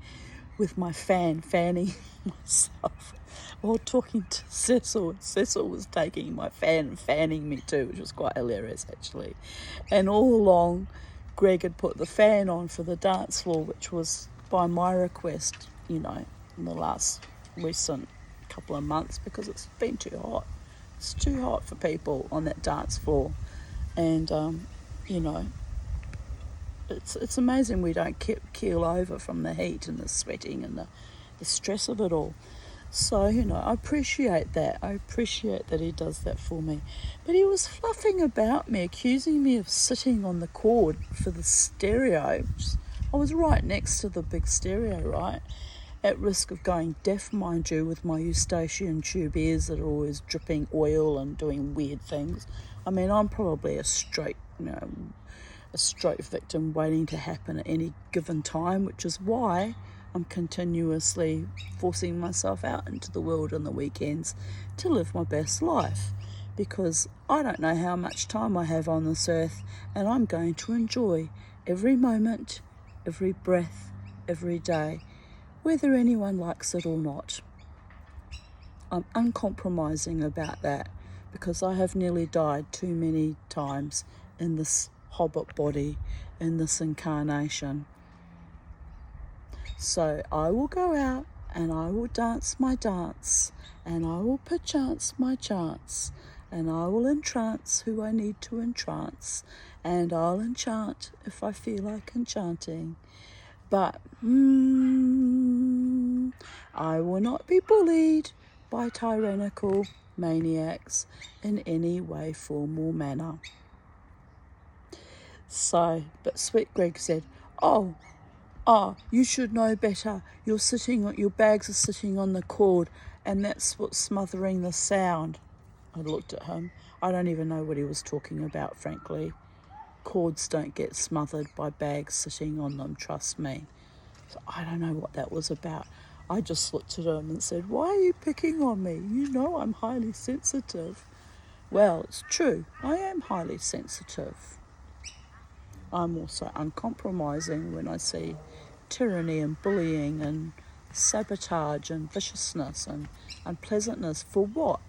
with my fan fanning myself while talking to Cecil. Cecil was taking my fan and fanning me too, which was quite hilarious actually. And all along, Greg had put the fan on for the dance floor, which was by my request, in the last recent couple of months, because it's been too hot. It's too hot for people on that dance floor. And, it's amazing we don't keel over from the heat and the sweating and the stress of it all. So, I appreciate that. I appreciate that he does that for me. But he was fluffing about me, accusing me of sitting on the cord for the stereo. I was right next to the big stereo, right? At risk of going deaf, mind you, with my Eustachian tube ears that are always dripping oil and doing weird things. I mean, I'm probably a stroke victim waiting to happen at any given time, which is why I'm continuously forcing myself out into the world on the weekends to live my best life, because I don't know how much time I have on this earth, and I'm going to enjoy every moment, every breath, every day, whether anyone likes it or not. I'm uncompromising about that, because I have nearly died too many times in this hobbit body, in this incarnation. So I will go out and I will dance my dance, and I will perchance my chance, and I will entrance who I need to entrance, and I'll enchant if I feel like enchanting. But I will not be bullied by tyrannical maniacs in any way, form or manner. So, but Sweet Greg said, oh, you should know better. Your bags are sitting on the cord, and that's what's smothering the sound. I looked at him. I don't even know what he was talking about, frankly. Cords don't get smothered by bags sitting on them, trust me. So I don't know what that was about. I just looked at him and said, why are you picking on me? You know I'm highly sensitive. Well, it's true. I am highly sensitive. I'm also uncompromising when I see tyranny and bullying and sabotage and viciousness and unpleasantness. For what?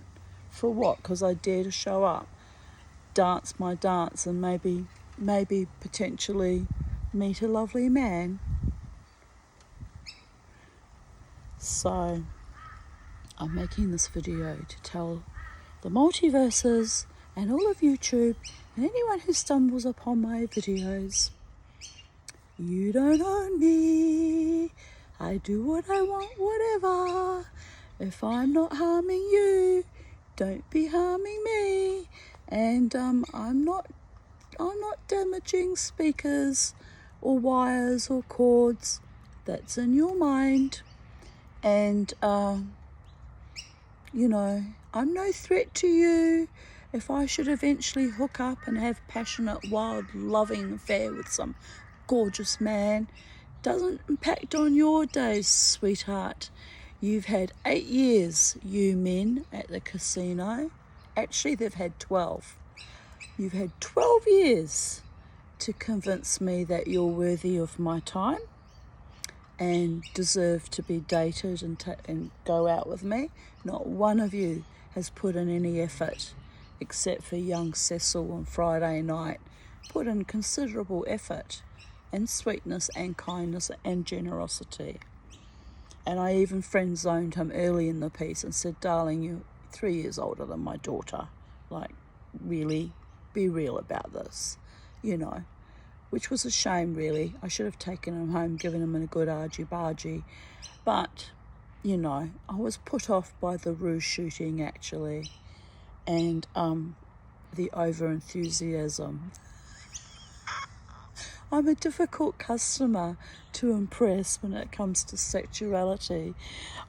For what? Because I dare to show up, dance my dance, and maybe potentially meet a lovely man. So I'm making this video to tell the multiverses and all of YouTube and anyone who stumbles upon my videos, you don't own me. I do what I want, whatever. If I'm not harming you, don't be harming me. And I'm not damaging speakers or wires or cords. That's in your mind. And you know, I'm no threat to you. If I should eventually hook up and have passionate, wild, loving affair with some gorgeous man, doesn't impact on your days, sweetheart. You've had 8 years, you men, at the casino. Actually, they've had 12. You've had 12 years to convince me that you're worthy of my time and deserve to be dated and go out with me. Not one of you has put in any effort, except for young Cecil on Friday night. Put in considerable effort and sweetness and kindness and generosity. And I even friend zoned him early in the piece and said, darling, you're 3 years older than my daughter. Like, really, be real about this, you know. Which was a shame, really. I should have taken him home, given him a good argy-bargy. But, you know, I was put off by the ruse shooting, actually, and the over-enthusiasm. I'm a difficult customer to impress when it comes to sexuality.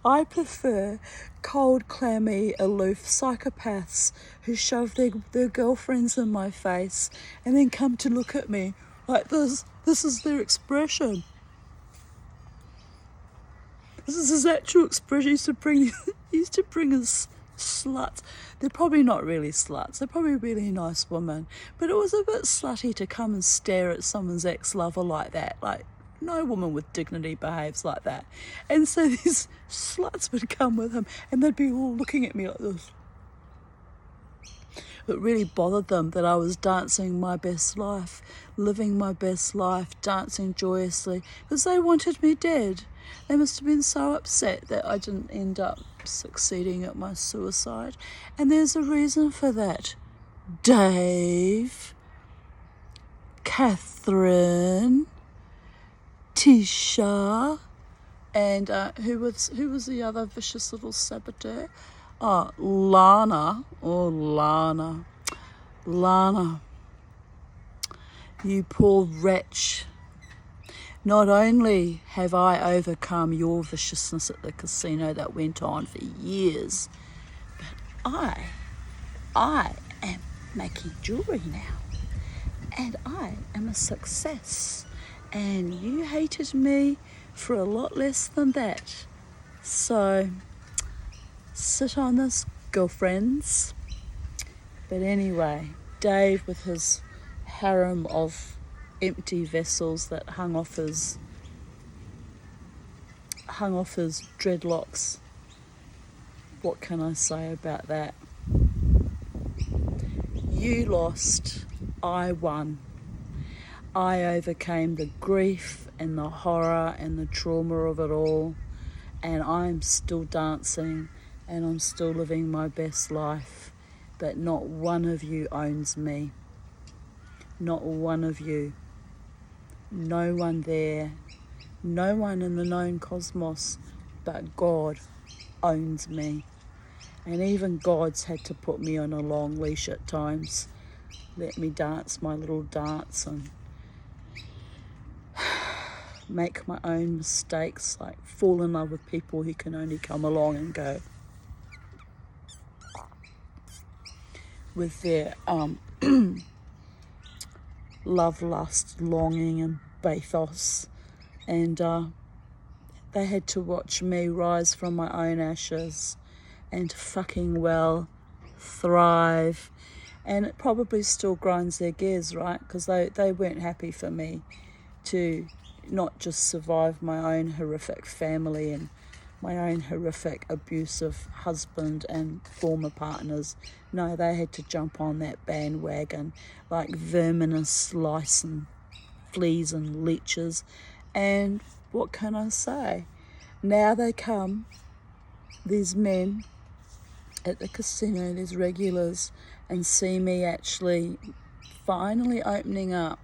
I prefer cold, clammy, aloof psychopaths who shove their girlfriends in my face and then come to look at me like this. This is their expression. This is his actual expression. He used to bring us sluts. They're probably not really sluts. They're probably really nice women. But it was a bit slutty to come and stare at someone's ex-lover like that. Like, no woman with dignity behaves like that. And so these sluts would come with him and they'd be all looking at me like this. It really bothered them that I was dancing my best life, living my best life, dancing joyously, because they wanted me dead. They must have been so upset that I didn't end up succeeding at my suicide. And there's a reason for that. Dave, Catherine, Tisha, and who was the other vicious little saboteur? Oh, Lana. Oh, Lana. Lana. You poor wretch. Not only have I overcome your viciousness at the casino that went on for years, but I am making jewellery now. And I am a success. And you hated me for a lot less than that. So, sit on this, girlfriends. But anyway, Dave with his harem of empty vessels that hung off his dreadlocks. What can I say about that? You lost, I won. I overcame the grief and the horror and the trauma of it all, and I'm still dancing and I'm still living my best life but not one of you owns me. Not one of you. No one there. No one in the known cosmos but God owns me. And even God's had to put me on a long leash at times. Let me dance my little dance and make my own mistakes, like fall in love with people who can only come along and go with their love, lust, longing and bathos. And they had to watch me rise from my own ashes and fucking well thrive. And it probably still grinds their gears, right? Because they weren't happy for me to not just survive my own horrific family and my own horrific abusive husband and former partners. No, they had to jump on that bandwagon like verminous lice and fleas and leeches. And what can I say? Now they come, these men at the casino, these regulars, and see me actually finally opening up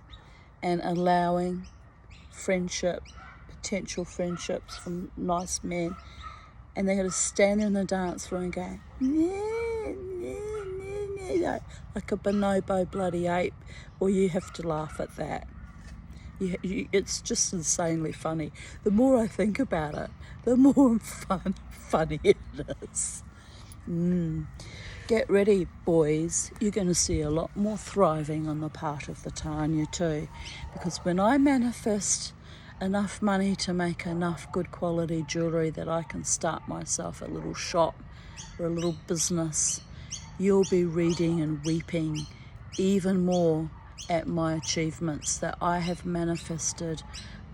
and allowing friendship, potential friendships from nice men, and they're going to stand in the dance floor and go, like a bonobo bloody ape, or you have to laugh at that. It's just insanely funny. The more I think about it, the more funny it is. Get ready, boys. You're going to see a lot more thriving on the part of the Tanya too. Because when I manifest enough money to make enough good quality jewellery that I can start myself a little shop or a little business, you'll be reading and weeping even more at my achievements that I have manifested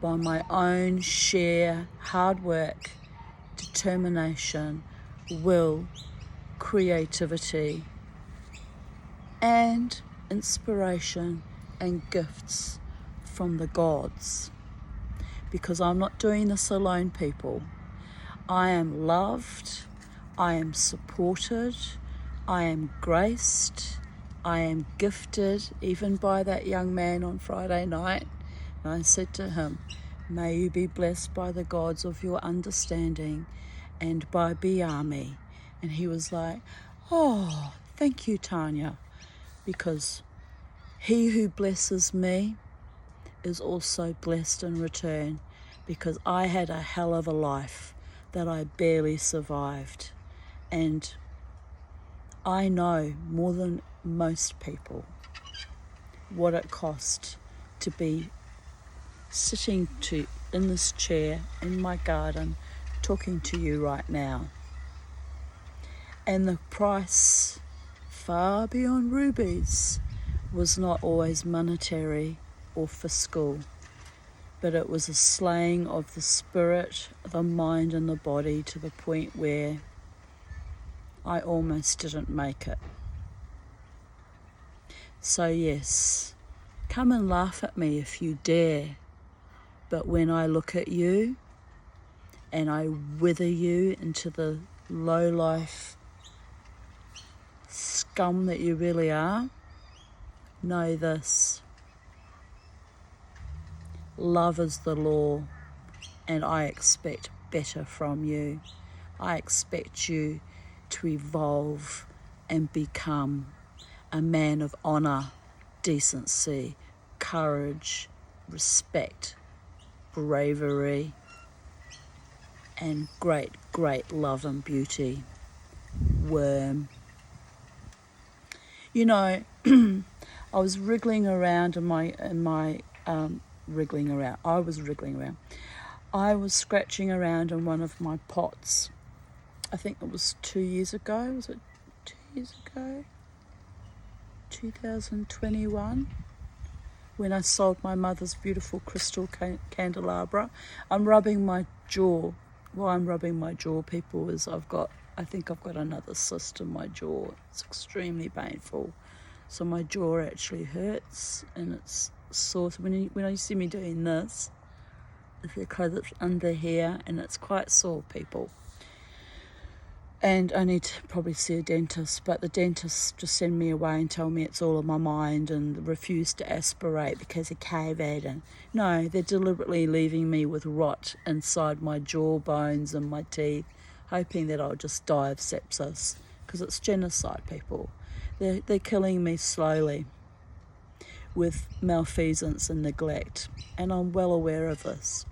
by my own sheer hard work, determination, will, creativity, and inspiration and gifts from the gods. Because I'm not doing this alone, people. I am loved, I am supported, I am graced, I am gifted, even by that young man on Friday night. And I said to him, may you be blessed by the gods of your understanding and by Biami. And he was like, oh, thank you, Tanya, because he who blesses me is also blessed in return, because I had a hell of a life that I barely survived. And I know more than most people what it cost to be sitting in this chair in my garden talking to you right now. And the price, far beyond rubies, was not always monetary or fiscal, but it was a slaying of the spirit, the mind and the body to the point where I almost didn't make it. So yes, come and laugh at me if you dare, but when I look at you and I wither you into the low-life scum that you really are, know this: love is the law, and I expect better from you. I expect you to evolve and become a man of honour, decency, courage, respect, bravery, and great, great love and beauty. Worm. You know, I was wriggling around I was scratching around in one of my pots. I think it was 2 years ago. Was it 2 years ago? 2021, when I sold my mother's beautiful crystal candelabra. I'm rubbing my jaw. Why I'm rubbing my jaw, people, is I think I've got another cyst in my jaw. It's extremely painful. So my jaw actually hurts and it's sore. So when you see me doing this, if you close it under here, and it's quite sore, people. And I need to probably see a dentist, but the dentist just send me away and tell me it's all in my mind and refuse to aspirate because of COVID. And no, they're deliberately leaving me with rot inside my jaw bones and my teeth, hoping that I'll just die of sepsis, because it's genocide, people. They're killing me slowly with malfeasance and neglect, and I'm well aware of this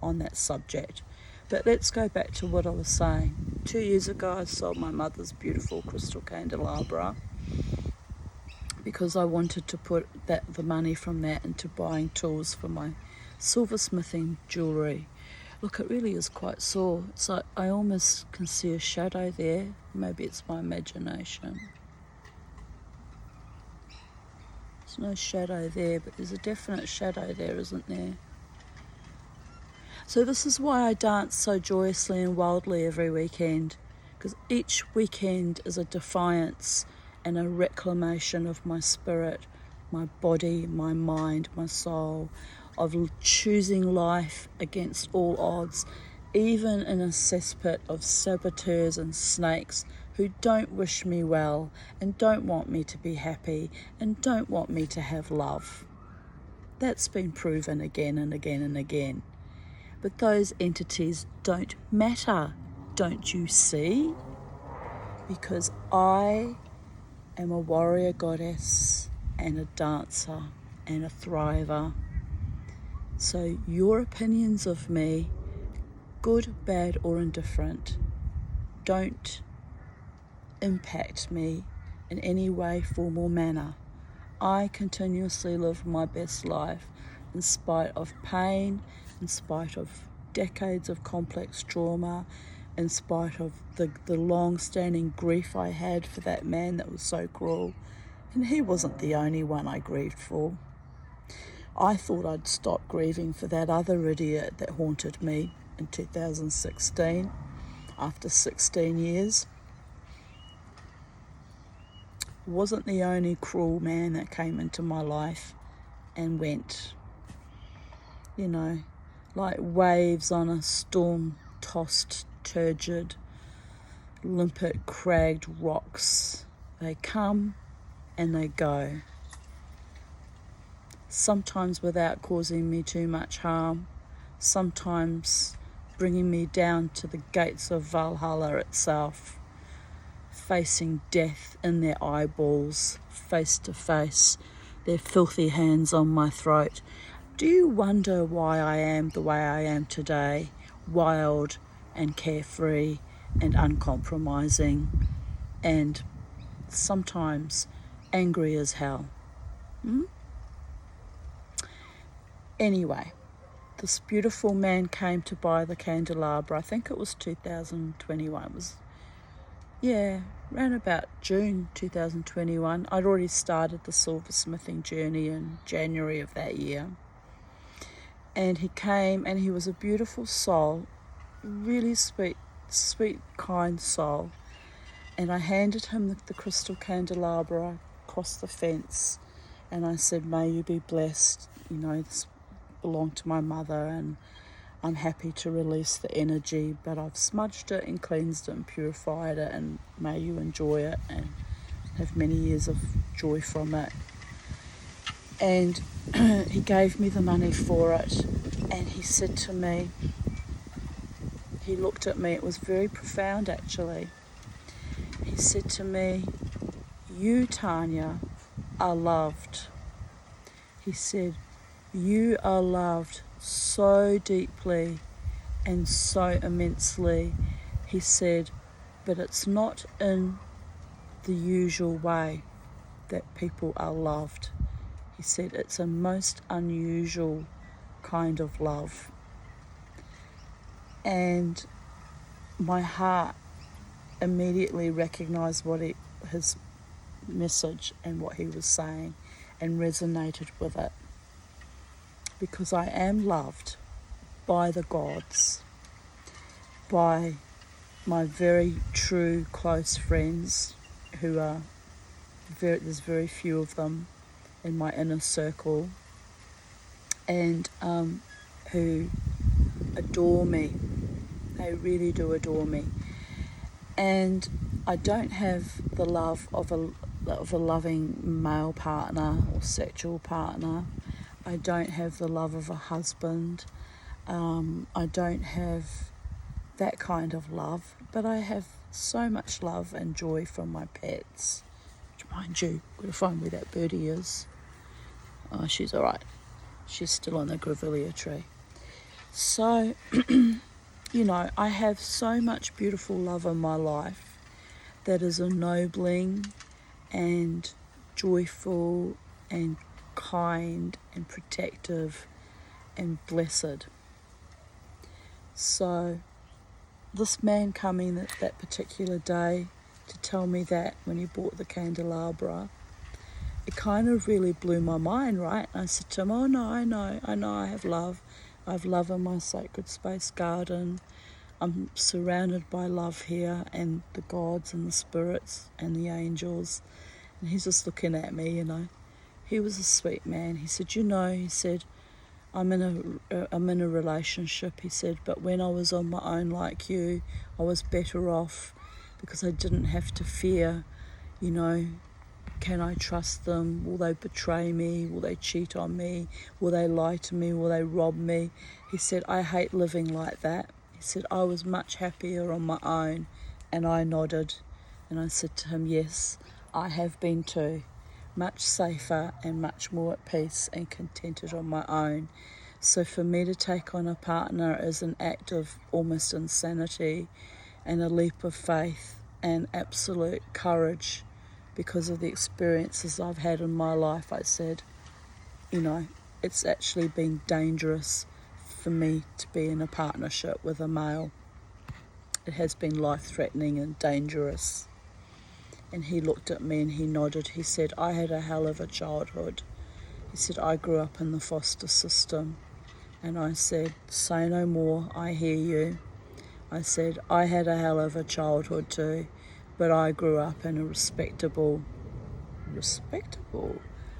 on that subject. But let's go back to what I was saying. 2 years ago, I sold my mother's beautiful crystal candelabra because I wanted to put the money from that into buying tools for my silversmithing jewellery. Look, it really is quite sore. It's like I almost can see a shadow there. Maybe it's my imagination. There's no shadow there, but there's a definite shadow there, isn't there? So this is why I dance so joyously and wildly every weekend, because each weekend is a defiance and a reclamation of my spirit, my body, my mind, my soul, of choosing life against all odds, even in a cesspit of saboteurs and snakes who don't wish me well and don't want me to be happy and don't want me to have love. That's been proven again and again and again. But those entities don't matter, don't you see? Because I am a warrior goddess and a dancer and a thriver. So your opinions of me, good, bad or indifferent, don't impact me in any way, form or manner. I continuously live my best life in spite of pain, in spite of decades of complex trauma, in spite of the long-standing grief I had for that man that was so cruel. And he wasn't the only one I grieved for. I thought I'd stop grieving for that other idiot that haunted me in 2016 after 16 years. Wasn't the only cruel man that came into my life and went, like waves on a storm-tossed, turgid, limpet, cragged rocks. They come and they go. Sometimes without causing me too much harm, sometimes bringing me down to the gates of Valhalla itself, facing death in their eyeballs, face to face, their filthy hands on my throat. Do you wonder why I am the way I am today, wild and carefree and uncompromising and sometimes angry as hell? Anyway, this beautiful man came to buy the candelabra. I think it was 2021. It was, around about June 2021. I'd already started the silversmithing journey in January of that year. And he came and he was a beautiful soul, really sweet, kind soul. And I handed him the crystal candelabra across the fence. And I said, may you be blessed. This belonged to my mother and I'm happy to release the energy, but I've smudged it and cleansed it and purified it, and may you enjoy it and have many years of joy from it. And he gave me the money for it, and he said to me, he looked at me, it was very profound actually. He said to me, you, Tanya, are loved. He said, you are loved so deeply and so immensely. He said, but it's not in the usual way that people are loved. He said it's a most unusual kind of love. And my heart immediately recognized his message and what he was saying and resonated with it. Because I am loved by the gods, by my very true close friends who are, there's very few of them in my inner circle, and who adore me. They really do adore me. And I don't have the love of a loving male partner or sexual partner. I don't have the love of a husband. I don't have that kind of love, but I have so much love and joy from my pets. Which, mind you, gotta find where that birdie is. Oh, she's all right. She's still on the grevillea tree. So, I have so much beautiful love in my life that is ennobling and joyful and kind and protective and blessed. So this man coming that particular day to tell me that when he bought the candelabra, it kind of really blew my mind, right? And I said to him, oh no, I know I have love. I have love in my sacred space garden. I'm surrounded by love here and the gods and the spirits and the angels. And he's just looking at me, He was a sweet man. He said, he said, I'm in a relationship, he said, but when I was on my own like you, I was better off because I didn't have to fear, can I trust them? Will they betray me? Will they cheat on me? Will they lie to me? Will they rob me? He said, I hate living like that. He said, I was much happier on my own. And I nodded. And I said to him, yes, I have been too. Much safer and much more at peace and contented on my own. So for me to take on a partner is an act of almost insanity and a leap of faith and absolute courage because of the experiences I've had in my life. I said, it's actually been dangerous for me to be in a partnership with a male. It has been life-threatening and dangerous. And he looked at me and he nodded. He said, I had a hell of a childhood. He said, I grew up in the foster system. And I said, say no more, I hear you. I said, I had a hell of a childhood too, but I grew up in a respectable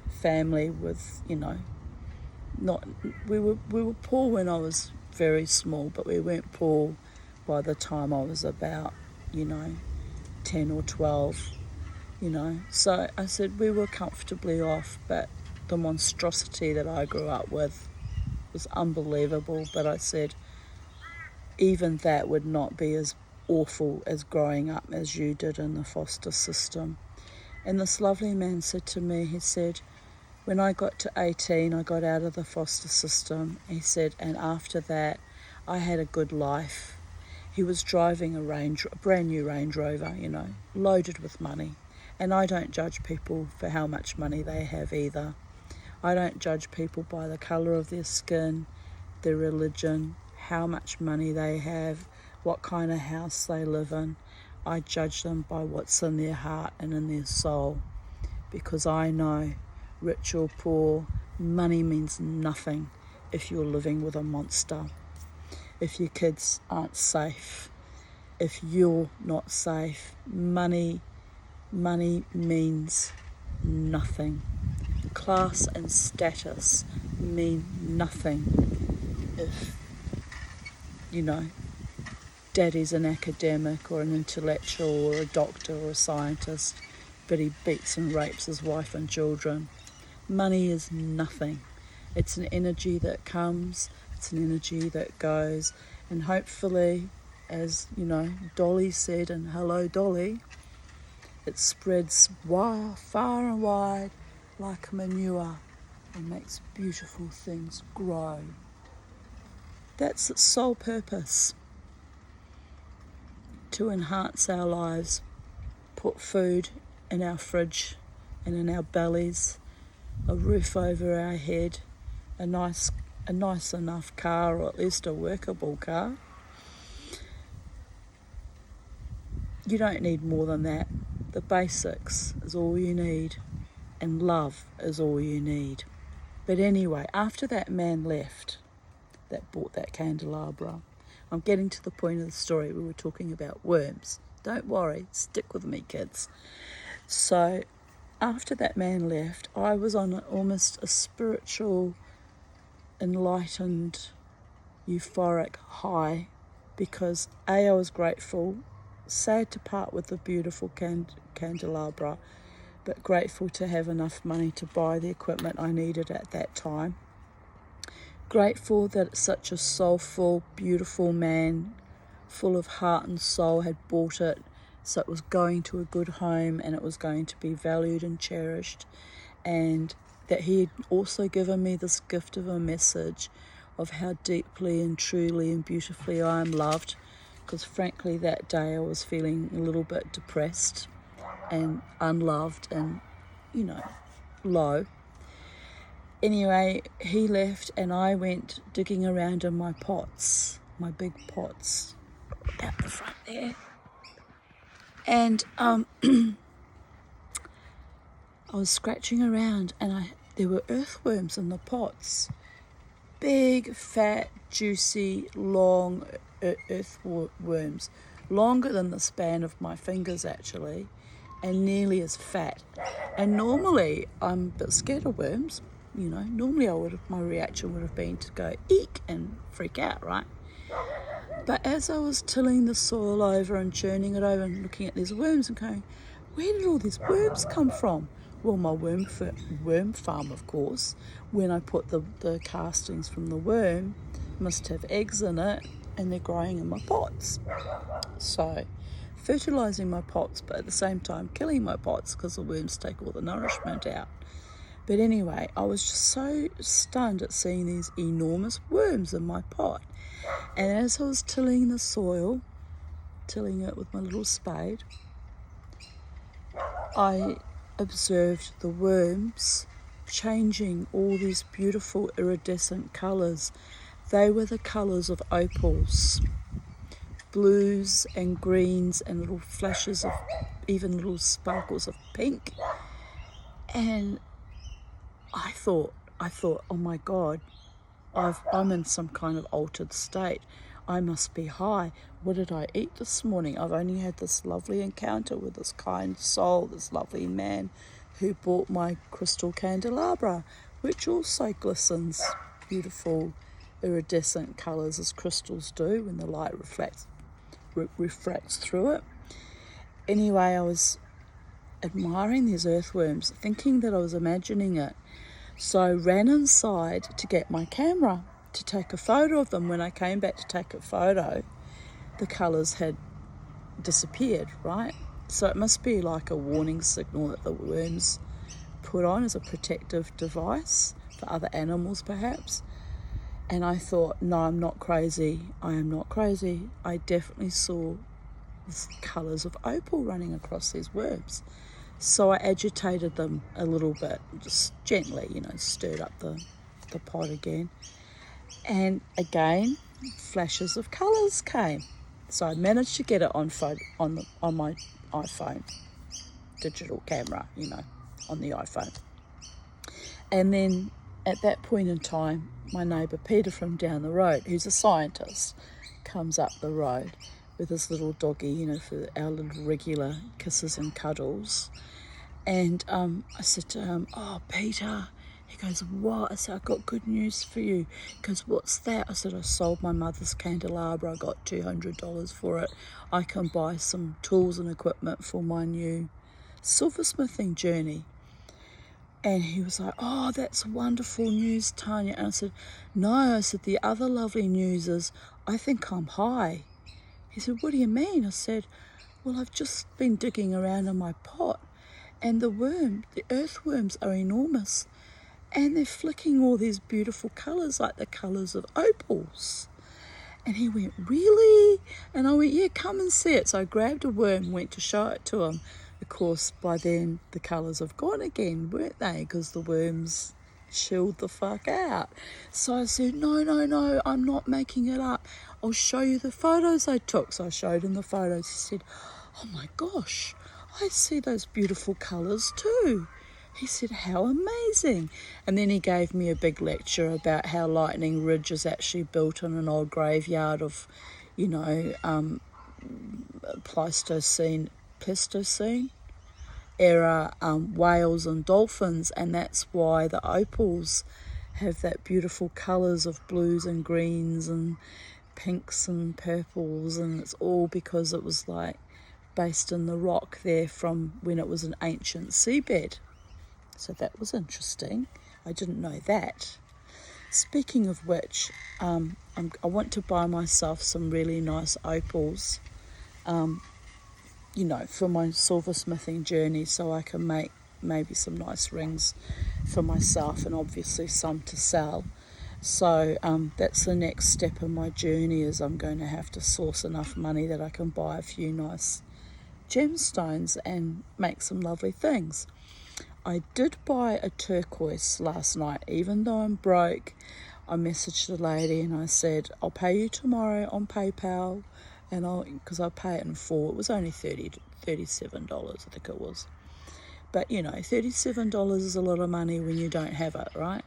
family with, we were poor when I was very small, but we weren't poor by the time I was about, 10 or 12. So I said we were comfortably off, but the monstrosity that I grew up with was unbelievable. But I said even that would not be as awful as growing up as you did in the foster system. And this lovely man said to me, he said, when I got to 18, I got out of the foster system. He said, and after that, I had a good life. He was driving a brand new Range Rover, loaded with money. And I don't judge people for how much money they have either. I don't judge people by the colour of their skin, their religion, how much money they have, what kind of house they live in. I judge them by what's in their heart and in their soul. Because I know, rich or poor, money means nothing if you're living with a monster. If your kids aren't safe, if you're not safe, money means nothing. Class and status mean nothing if, daddy's an academic or an intellectual or a doctor or a scientist, but he beats and rapes his wife and children. Money is nothing. It's an energy that comes, it's an energy that goes, and hopefully, as, Dolly said in Hello Dolly, it spreads far and wide like manure and makes beautiful things grow. That's its sole purpose, to enhance our lives, put food in our fridge and in our bellies, a roof over our head, a nice enough car, or at least a workable car. You don't need more than that. The basics is all you need, and love is all you need. But anyway, after that man left, that bought that candelabra, I'm getting to the point of the story. We were talking about worms. Don't worry, stick with me, kids. So after that man left, I was on almost a spiritual, enlightened, euphoric high, because A, I was grateful sad to part with the beautiful candelabra, but grateful to have enough money to buy the equipment I needed at that time. Grateful that such a soulful, beautiful man, full of heart and soul, had bought it, so it was going to a good home and it was going to be valued and cherished, and that he had also given me this gift of a message of how deeply and truly and beautifully I am loved, because frankly that day I was feeling a little bit depressed and unloved and, low. Anyway, he left and I went digging around in my pots, my big pots out the front there. And I was scratching around and there were earthworms in the pots. Big, fat, juicy, long earthworms. Longer than the span of my fingers actually, and nearly as fat. And normally I'm a bit scared of worms. Normally my reaction would have been to go eek and freak out, right? But as I was tilling the soil over and churning it over and looking at these worms and going, where did all these worms come from? Well, my worm farm, of course, when I put the castings from the worm, must have eggs in it, and they're growing in my pots. So, fertilising my pots, but at the same time killing my pots because the worms take all the nourishment out. But anyway, I was just so stunned at seeing these enormous worms in my pot. And as I was tilling the soil, tilling it with my little spade, I observed the worms changing all these beautiful iridescent colours. They were the colours of opals, blues and greens and little flashes of even little sparkles of pink. And I thought, oh my God, I'm in some kind of altered state. I must be high. What did I eat this morning? I've only had this lovely encounter with this kind soul, this lovely man who bought my crystal candelabra, which also glistens beautiful iridescent colours as crystals do when the light refracts through it. Anyway, I was admiring these earthworms, thinking that I was imagining it. So I ran inside to get my camera to take a photo of them. When I came back to take a photo, the colours had disappeared, right? So it must be like a warning signal that the worms put on as a protective device for other animals perhaps. And I thought, no, I'm not crazy. I am not crazy. I definitely saw colours of opal running across these worms. So I agitated them a little bit, just gently, stirred up the pot again. And again, flashes of colours came. So I managed to get it on my iPhone, digital camera, on the iPhone. And then at that point in time, my neighbour Peter from down the road, who's a scientist, comes up the road with his little doggy, for our little regular kisses and cuddles. And I said to him, oh, Peter. He goes, what? I said, I've got good news for you. He goes, what's that? I said, I sold my mother's candelabra. I got $200 for it. I can buy some tools and equipment for my new silversmithing journey. And he was like, oh, that's wonderful news, Tanya. And I said, no. I said, the other lovely news is I think I'm high. He said, what do you mean? I said, well, I've just been digging around in my pot, and the earthworms are enormous, and they're flicking all these beautiful colours, like the colours of opals. And he went, really? And I went, yeah, come and see it. So I grabbed a worm, went to show it to him. Of course, by then the colours have gone again, weren't they? Because the worms chilled the fuck out. So I said, no, I'm not making it up. I'll show you the photos I took. So I showed him the photos. He said, oh my gosh, I see those beautiful colours too. He said, how amazing. And then he gave me a big lecture about how Lightning Ridge is actually built in an old graveyard of, Pleistocene era whales and dolphins, and that's why the opals have that beautiful colours of blues and greens and pinks and purples, and it's all because it was like based in the rock there from when it was an ancient seabed. So that was interesting. I didn't know that. Speaking of which, I want to buy myself some really nice opals, for my silversmithing journey, so I can make maybe some nice rings for myself and obviously some to sell. So that's the next step in my journey, is I'm going to have to source enough money that I can buy a few nice gemstones and make some lovely things. I did buy a turquoise last night. Even though I'm broke, I messaged the lady and I said, I'll pay you tomorrow on PayPal, and because I'll pay it in full. It was only $37, I think it was. But, $37 is a lot of money when you don't have it, right?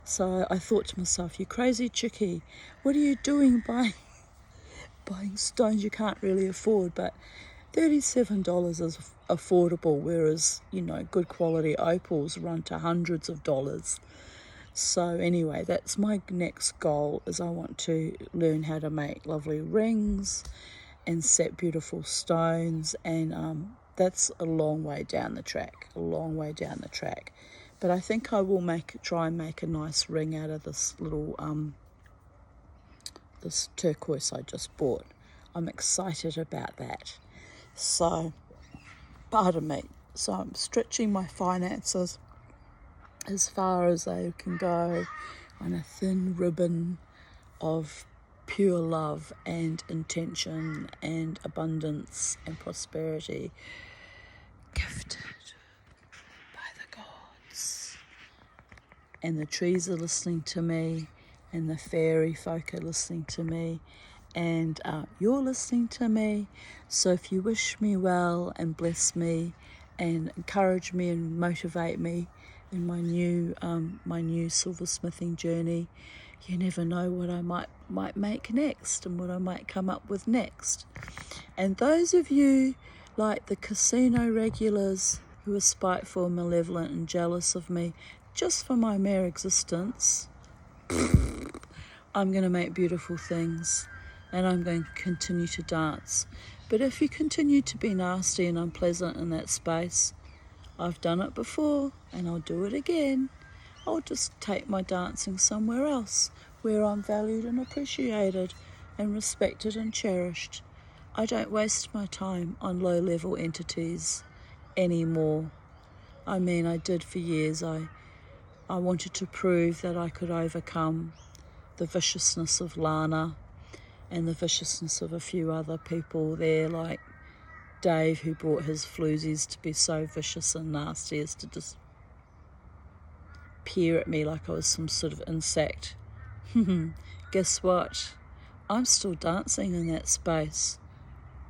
So I thought to myself, you crazy chickie, what are you doing buying stones you can't really afford? But $37 is affordable, whereas, good quality opals run to hundreds of dollars. So anyway, that's my next goal, is I want to learn how to make lovely rings and set beautiful stones, and that's a long way down the track. But I think I will try and make a nice ring out of this little this turquoise I just bought. I'm excited about that. So, pardon me. So I'm stretching my finances as far as they can go on a thin ribbon of pure love and intention and abundance and prosperity, gifted by the gods. And the trees are listening to me, and the fairy folk are listening to me, and you're listening to me. So if you wish me well and bless me and encourage me and motivate me in my new silversmithing journey, you never know what I might make next and what I might come up with next. And those of you like the casino regulars who are spiteful, malevolent and jealous of me just for my mere existence, I'm going to make beautiful things and I'm going to continue to dance. But if you continue to be nasty and unpleasant in that space, I've done it before and I'll do it again. I'll just take my dancing somewhere else where I'm valued and appreciated and respected and cherished. I don't waste my time on low-level entities anymore. I mean, I did for years. I wanted to prove that I could overcome the viciousness of Lana and the viciousness of a few other people there, like Dave, who brought his floozies to be so vicious and nasty as to just peer at me like I was some sort of insect. Guess what? I'm still dancing in that space.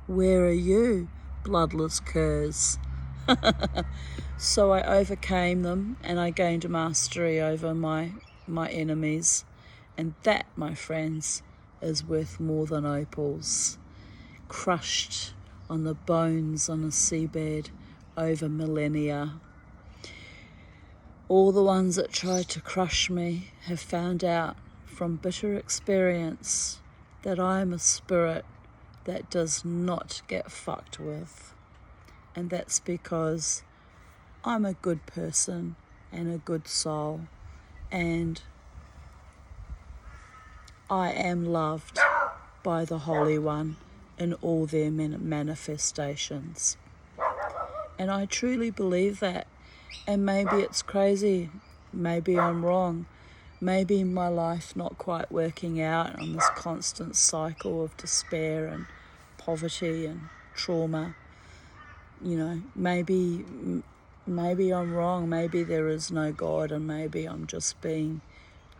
Where are you, bloodless curs? So I overcame them and I gained a mastery over my enemies. And that, my friends, is worth more than opals. Crushed on the bones on a seabed over millennia. All the ones that tried to crush me have found out from bitter experience that I am a spirit that does not get fucked with. And that's because I'm a good person and a good soul, and I am loved by the Holy One in all their manifestations. And I truly believe that. And maybe it's crazy, maybe I'm wrong, maybe my life not quite working out on this constant cycle of despair and poverty and trauma. Maybe I'm wrong, maybe there is no God, and maybe I'm just being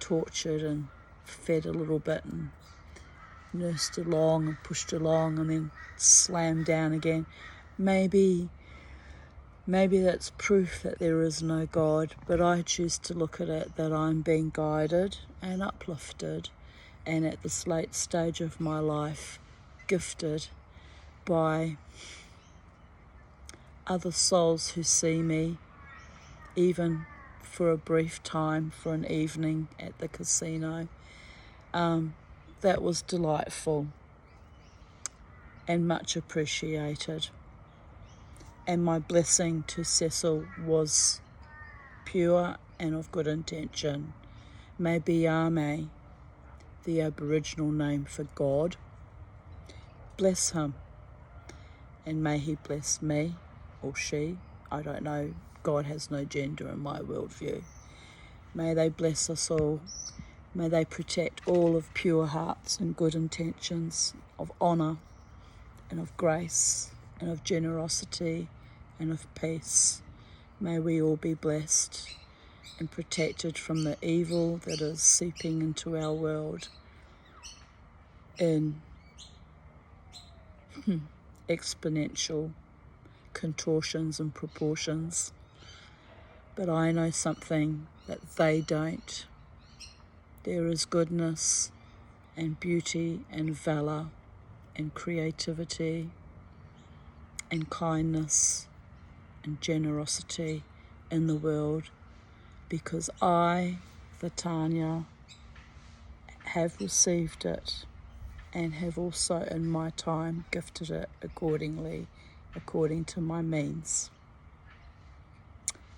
tortured and fed a little bit and nursed along and pushed along and then slammed down again. Maybe that's proof that there is no God, but I choose to look at it that I'm being guided and uplifted, and at this late stage of my life, gifted by other souls who see me, even for a brief time, for an evening at the casino. That was delightful and much appreciated. And my blessing to Cecil was pure and of good intention. May Begone, the Aboriginal name for God, bless him, and may he bless me, or she, I don't know, God has no gender in my worldview. May they bless us all. May they protect all of pure hearts and good intentions, of honour and of grace and of generosity and of peace. May we all be blessed and protected from the evil that is seeping into our world in exponential contortions and proportions. But I know something that they don't. There is goodness and beauty and valour and creativity and kindness and generosity in the world, because I, the Tanya, have received it and have also in my time gifted it accordingly, according to my means.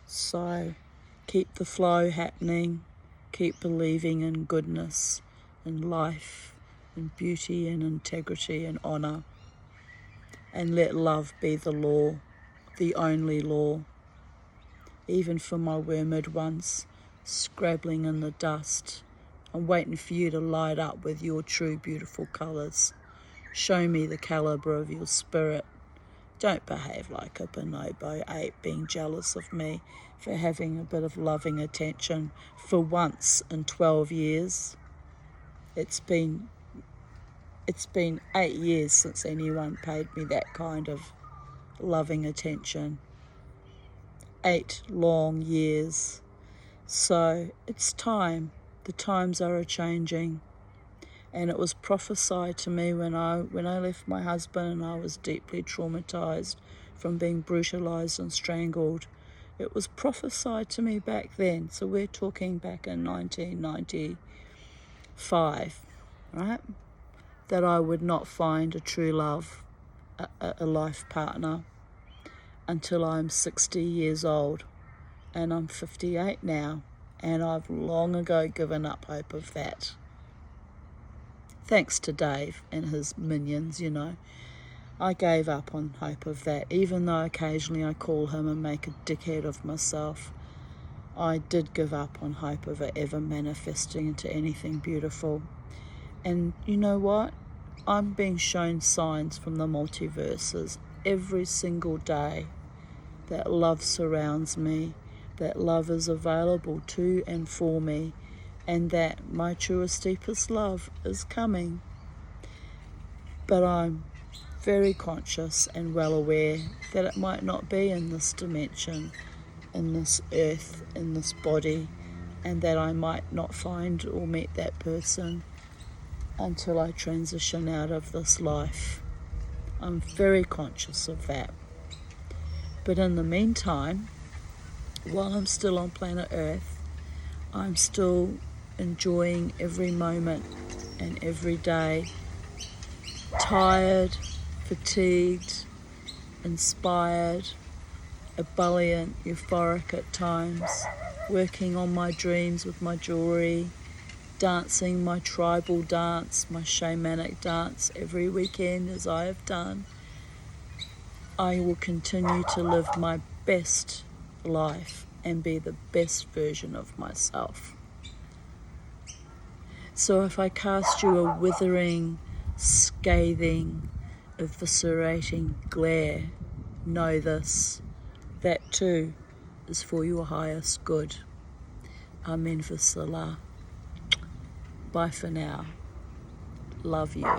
So keep the flow happening, keep believing in goodness and life and beauty and integrity and honour, and let love be the law, the only law. Even for my wormwood ones, scrabbling in the dust, I'm waiting for you to light up with your true beautiful colours. Show me the calibre of your spirit. Don't behave like a bonobo ape being jealous of me for having a bit of loving attention for once in 12 years. It's been 8 years since anyone paid me that kind of loving attention. 8 long years. So it's time. The times are a-changing. And it was prophesied to me when I left my husband and I was deeply traumatised from being brutalised and strangled. It was prophesied to me back then. So we're talking back in 1995, right? That I would not find a true love, a life partner, until I'm 60 years old. And I'm 58 now, and I've long ago given up hope of that. Thanks to Dave and his minions, I gave up on hope of that, even though occasionally I call him and make a dickhead of myself. I did give up on hope of it ever manifesting into anything beautiful. And you know what? I'm being shown signs from the multiverses every single day that love surrounds me, that love is available to and for me, and that my truest, deepest love is coming. But I'm very conscious and well aware that it might not be in this dimension, in this earth, in this body, and that I might not find or meet that person until I transition out of this life. I'm very conscious of that. But in the meantime, while I'm still on planet Earth, I'm still enjoying every moment and every day. Tired, fatigued, inspired, ebullient, euphoric at times, working on my dreams with my jewellery, dancing my tribal dance, my shamanic dance every weekend as I have done. I will continue to live my best life and be the best version of myself. So if I cast you a withering, scathing, eviscerating glare, know this, that too is for your highest good. Amen Vasila. Bye for now. Love you.